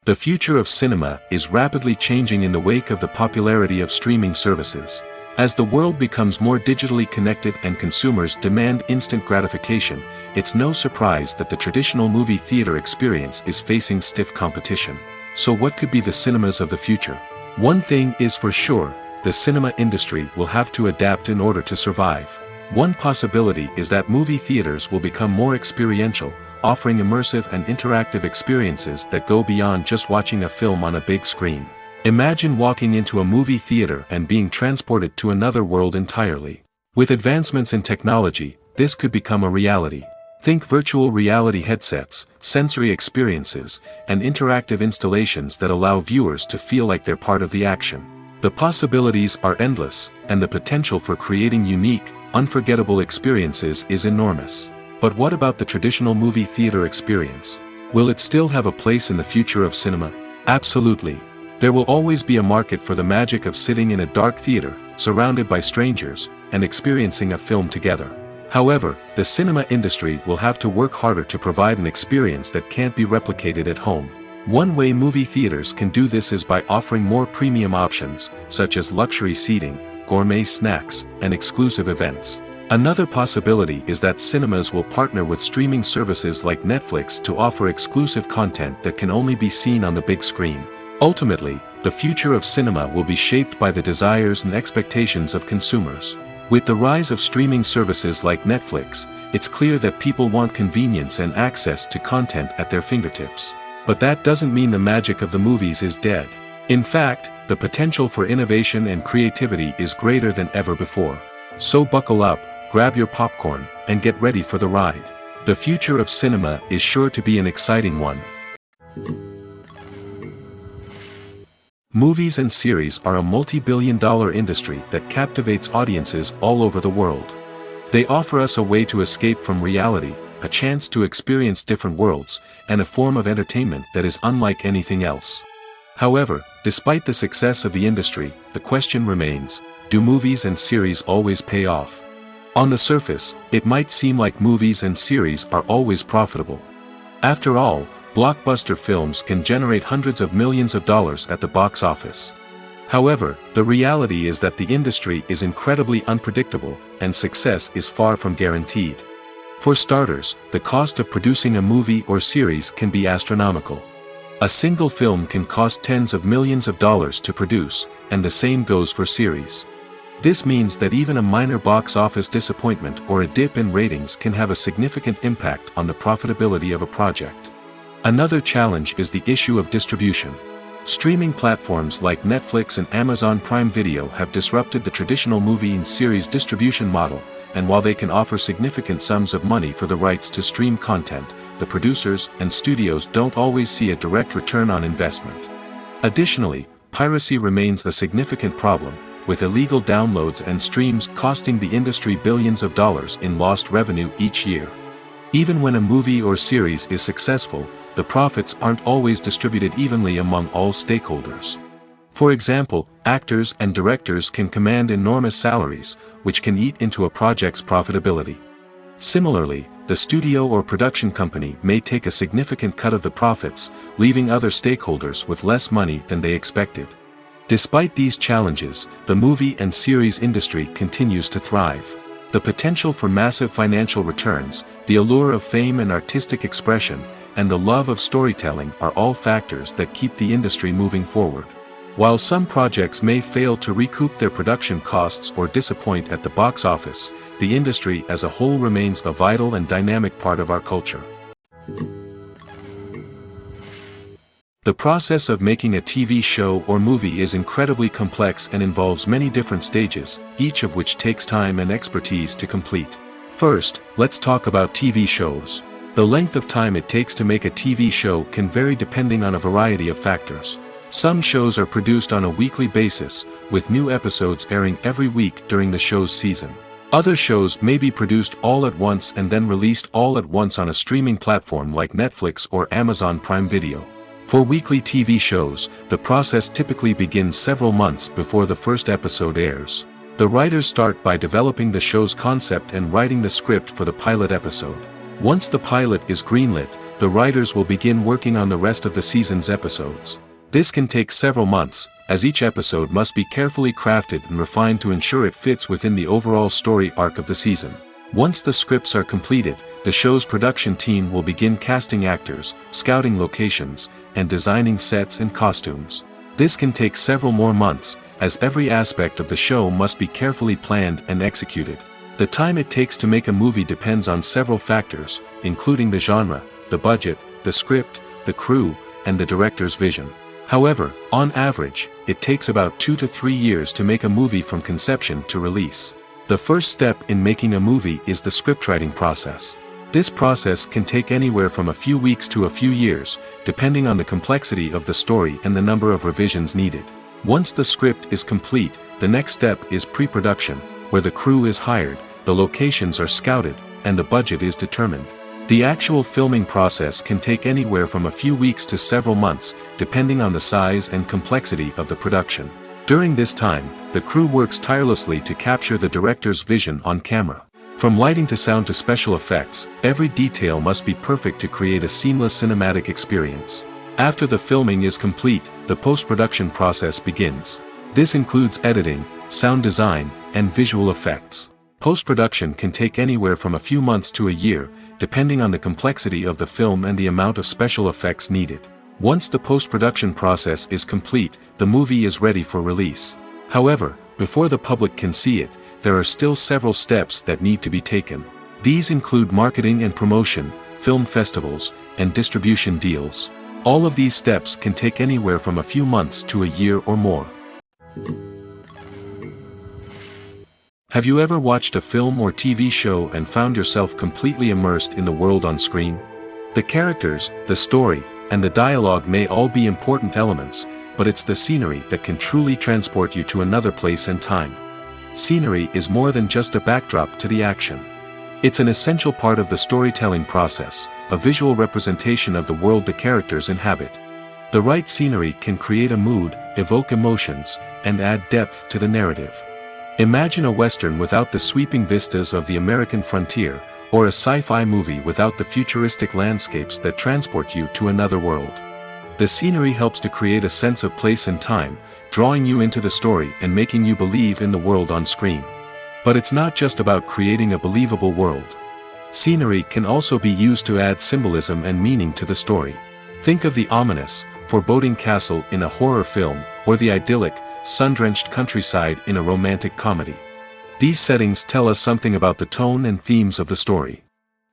The future of cinema is rapidly changing in the wake of the popularity of streaming services. As the world becomes more digitally connected and consumers demand instant gratification, it's no surprise that the traditional movie theater experience is facing stiff competition. So what could be the cinemas of the future? One thing is for sure, the cinema industry will have to adapt in order to survive. One possibility is that movie theaters will become more experiential, offering immersive and interactive experiences that go beyond just watching a film on a big screen. Imagine walking into a movie theater and being transported to another world entirely. With advancements in technology, this could become a reality. Think virtual reality headsets, sensory experiences, and interactive installations that allow viewers to feel like they're part of the action. The possibilities are endless, and the potential for creating unique, unforgettable experiences is enormous. But what about the traditional movie theater experience? Will it still have a place in the future of cinema? Absolutely. There will always be a market for the magic of sitting in a dark theater, surrounded by strangers, and experiencing a film together. However, the cinema industry will have to work harder to provide an experience that can't be replicated at home. One way movie theaters can do this is by offering more premium options, such as luxury seating, gourmet snacks, and exclusive events. Another possibility is that cinemas will partner with streaming services like Netflix to offer exclusive content that can only be seen on the big screen. Ultimately, the future of cinema will be shaped by the desires and expectations of consumers. With the rise of streaming services like Netflix, it's clear that people want convenience and access to content at their fingertips. But that doesn't mean the magic of the movies is dead. In fact, the potential for innovation and creativity is greater than ever before. So buckle up, grab your popcorn, and get ready for the ride. The future of cinema is sure to be an exciting one. Movies and series are a multi-billion-dollar industry that captivates audiences all over the world. They offer us a way to escape from reality, a chance to experience different worlds, and a form of entertainment that is unlike anything else. However, despite the success of the industry, the question remains, do movies and series always pay off? On the surface, it might seem like movies and series are always profitable. After all, blockbuster films can generate hundreds of millions of dollars at the box office. However, the reality is that the industry is incredibly unpredictable, and success is far from guaranteed. For starters, the cost of producing a movie or series can be astronomical. A single film can cost tens of millions of dollars to produce, and the same goes for series. This means that even a minor box office disappointment or a dip in ratings can have a significant impact on the profitability of a project. Another challenge is the issue of distribution. Streaming platforms like Netflix and Amazon Prime Video have disrupted the traditional movie and series distribution model, and while they can offer significant sums of money for the rights to stream content, the producers and studios don't always see a direct return on investment. Additionally, piracy remains a significant problem, with illegal downloads and streams costing the industry billions of dollars in lost revenue each year. Even when a movie or series is successful, the profits aren't always distributed evenly among all stakeholders. For example, actors and directors can command enormous salaries, which can eat into a project's profitability. Similarly, the studio or production company may take a significant cut of the profits, leaving other stakeholders with less money than they expected. Despite these challenges, the movie and series industry continues to thrive. The potential for massive financial returns, the allure of fame and artistic expression, and the love of storytelling are all factors that keep the industry moving forward. While some projects may fail to recoup their production costs or disappoint at the box office, the industry as a whole remains a vital and dynamic part of our culture. The process of making a TV show or movie is incredibly complex and involves many different stages, each of which takes time and expertise to complete. First, let's talk about TV shows. The length of time it takes to make a TV show can vary depending on a variety of factors. Some shows are produced on a weekly basis, with new episodes airing every week during the show's season. Other shows may be produced all at once and then released all at once on a streaming platform like Netflix or Amazon Prime Video. For weekly TV shows, the process typically begins several months before the first episode airs. The writers start by developing the show's concept and writing the script for the pilot episode. Once the pilot is greenlit, the writers will begin working on the rest of the season's episodes. This can take several months, as each episode must be carefully crafted and refined to ensure it fits within the overall story arc of the season. Once the scripts are completed, the show's production team will begin casting actors, scouting locations, and designing sets and costumes. This can take several more months, as every aspect of the show must be carefully planned and executed. The time it takes to make a movie depends on several factors, including the genre, the budget, the script, the crew, and the director's vision. However, on average, it takes about 2 to 3 years to make a movie from conception to release. The first step in making a movie is the scriptwriting process. This process can take anywhere from a few weeks to a few years, depending on the complexity of the story and the number of revisions needed. Once the script is complete, the next step is pre-production, where the crew is hired, the locations are scouted, and the budget is determined. The actual filming process can take anywhere from a few weeks to several months, depending on the size and complexity of the production. During this time, the crew works tirelessly to capture the director's vision on camera. From lighting to sound to special effects, every detail must be perfect to create a seamless cinematic experience. After the filming is complete, the post-production process begins. This includes editing, sound design, and visual effects. Post-production can take anywhere from a few months to a year, depending on the complexity of the film and the amount of special effects needed. Once the post-production process is complete, the movie is ready for release. However, before the public can see it, there are still several steps that need to be taken. These include marketing and promotion, film festivals, and distribution deals. All of these steps can take anywhere from a few months to a year or more. Have you ever watched a film or TV show and found yourself completely immersed in the world on screen? The characters, the story, and the dialogue may all be important elements, but it's the scenery that can truly transport you to another place and time. Scenery is more than just a backdrop to the action. It's an essential part of the storytelling process, a visual representation of the world the characters inhabit. The right scenery can create a mood, evoke emotions, and add depth to the narrative. Imagine a Western without the sweeping vistas of the American frontier, or a sci-fi movie without the futuristic landscapes that transport you to another world. The scenery helps to create a sense of place and time, drawing you into the story and making you believe in the world on screen. But it's not just about creating a believable world. Scenery can also be used to add symbolism and meaning to the story. Think of the ominous, foreboding castle in a horror film, or the idyllic, sun-drenched countryside in a romantic comedy. These settings tell us something about the tone and themes of the story.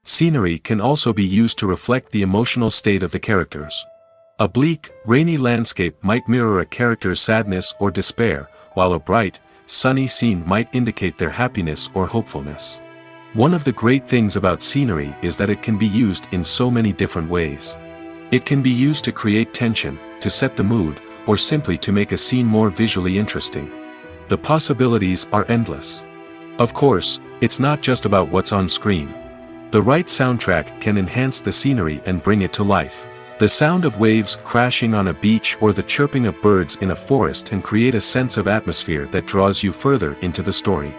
Scenery can also be used to reflect the emotional state of the characters. A bleak, rainy landscape might mirror a character's sadness or despair, while a bright, sunny scene might indicate their happiness or hopefulness. One of the great things about scenery is that it can be used in so many different ways. It can be used to create tension, to set the mood, or simply to make a scene more visually interesting. The possibilities are endless. Of course, it's not just about what's on screen. The right soundtrack can enhance the scenery and bring it to life. The sound of waves crashing on a beach or the chirping of birds in a forest can create a sense of atmosphere that draws you further into the story.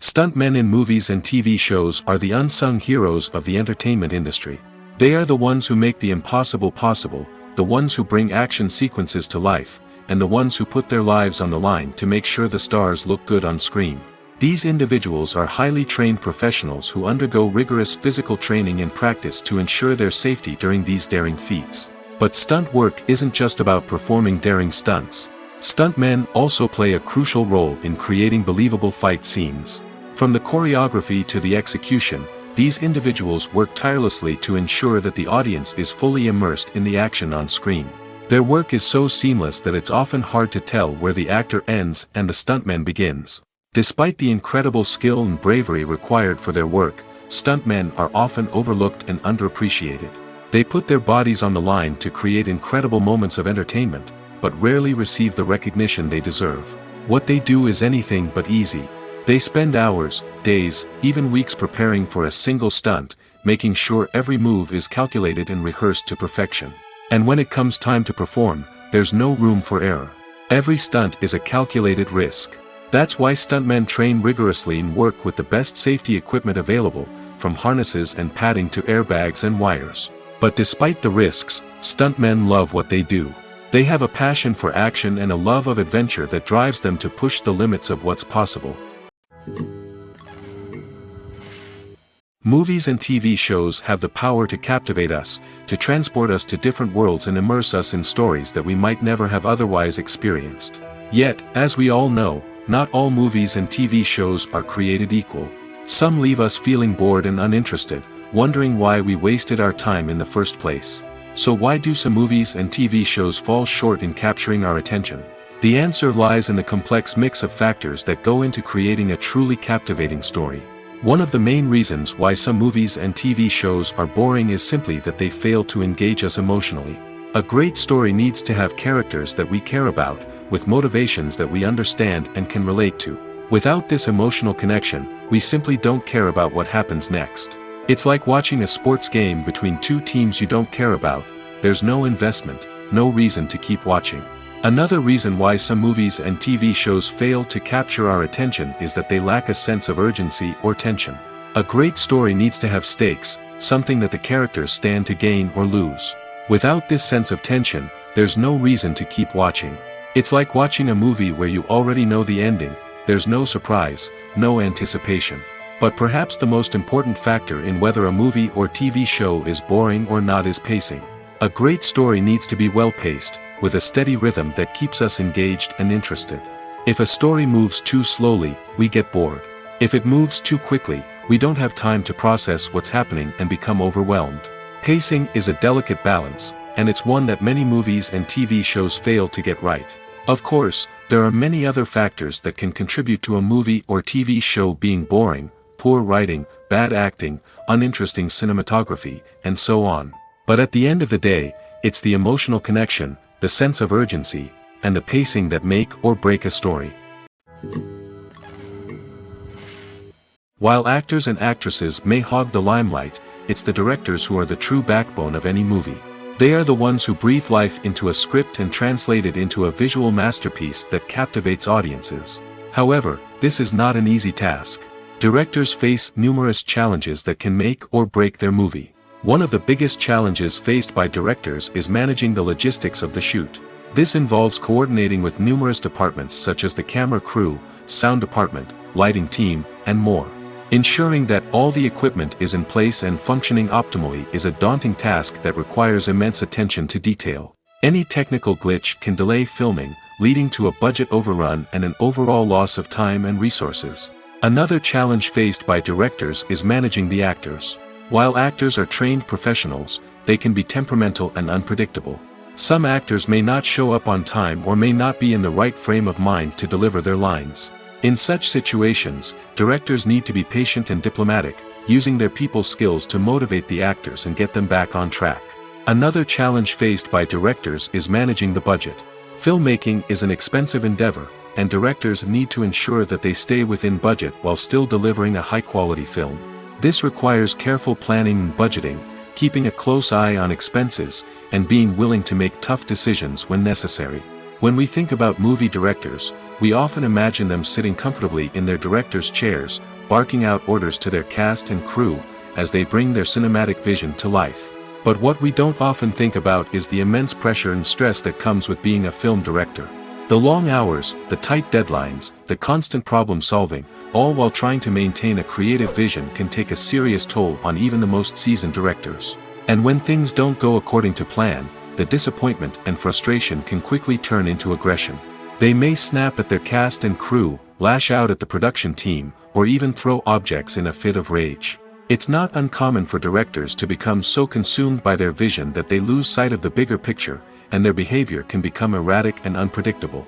Stuntmen in movies and TV shows are the unsung heroes of the entertainment industry. They are the ones who make the impossible possible, the ones who bring action sequences to life, and the ones who put their lives on the line to make sure the stars look good on screen. These individuals are highly trained professionals who undergo rigorous physical training and practice to ensure their safety during these daring feats. But stunt work isn't just about performing daring stunts. Stuntmen also play a crucial role in creating believable fight scenes. From the choreography to the execution, these individuals work tirelessly to ensure that the audience is fully immersed in the action on screen. Their work is so seamless that it's often hard to tell where the actor ends and the stuntman begins. Despite the incredible skill and bravery required for their work, stuntmen are often overlooked and underappreciated. They put their bodies on the line to create incredible moments of entertainment, but rarely receive the recognition they deserve. What they do is anything but easy. They spend hours, days, even weeks preparing for a single stunt, making sure every move is calculated and rehearsed to perfection. And when it comes time to perform, there's no room for error. Every stunt is a calculated risk. That's why stuntmen train rigorously and work with the best safety equipment available, from harnesses and padding to airbags and wires. But despite the risks, stuntmen love what they do. They have a passion for action and a love of adventure that drives them to push the limits of what's possible. Movies and TV shows have the power to captivate us, to transport us to different worlds and immerse us in stories that we might never have otherwise experienced. Yet, as we all know, not all movies and TV shows are created equal. Some leave us feeling bored and uninterested, wondering why we wasted our time in the first place. So why do some movies and TV shows fall short in capturing our attention? The answer lies in the complex mix of factors that go into creating a truly captivating story. One of the main reasons why some movies and TV shows are boring is simply that they fail to engage us emotionally. A great story needs to have characters that we care about, with motivations that we understand and can relate to. Without this emotional connection, we simply don't care about what happens next. It's like watching a sports game between two teams you don't care about. There's no investment, no reason to keep watching. Another reason why some movies and TV shows fail to capture our attention is that they lack a sense of urgency or tension. A great story needs to have stakes, something that the characters stand to gain or lose. Without this sense of tension, there's no reason to keep watching. It's like watching a movie where you already know the ending. There's no surprise, no anticipation. But perhaps the most important factor in whether a movie or TV show is boring or not is pacing. A great story needs to be well-paced, with a steady rhythm that keeps us engaged and interested. If a story moves too slowly, we get bored. If it moves too quickly, we don't have time to process what's happening and become overwhelmed. Pacing is a delicate balance, and it's one that many movies and TV shows fail to get right. Of course, there are many other factors that can contribute to a movie or TV show being boring: poor writing, bad acting, uninteresting cinematography, and so on. But at the end of the day, it's the emotional connection, the sense of urgency, and the pacing that make or break a story. While actors and actresses may hog the limelight, it's the directors who are the true backbone of any movie. They are the ones who breathe life into a script and translate it into a visual masterpiece that captivates audiences. However, this is not an easy task. Directors face numerous challenges that can make or break their movie. One of the biggest challenges faced by directors is managing the logistics of the shoot. This involves coordinating with numerous departments such as the camera crew, sound department, lighting team, and more. Ensuring that all the equipment is in place and functioning optimally is a daunting task that requires immense attention to detail. Any technical glitch can delay filming, leading to a budget overrun and an overall loss of time and resources. Another challenge faced by directors is managing the actors. While actors are trained professionals, they can be temperamental and unpredictable. Some actors may not show up on time or may not be in the right frame of mind to deliver their lines. In such situations, directors need to be patient and diplomatic, using their people skills to motivate the actors and get them back on track. Another challenge faced by directors is managing the budget. Filmmaking is an expensive endeavor, and directors need to ensure that they stay within budget while still delivering a high-quality film. This requires careful planning and budgeting, keeping a close eye on expenses, and being willing to make tough decisions when necessary. When we think about movie directors, we often imagine them sitting comfortably in their director's chairs, barking out orders to their cast and crew, as they bring their cinematic vision to life. But what we don't often think about is the immense pressure and stress that comes with being a film director. The long hours, the tight deadlines, the constant problem solving, all while trying to maintain a creative vision can take a serious toll on even the most seasoned directors. And when things don't go according to plan, the disappointment and frustration can quickly turn into aggression. They may snap at their cast and crew, lash out at the production team, or even throw objects in a fit of rage. It's not uncommon for directors to become so consumed by their vision that they lose sight of the bigger picture, and their behavior can become erratic and unpredictable.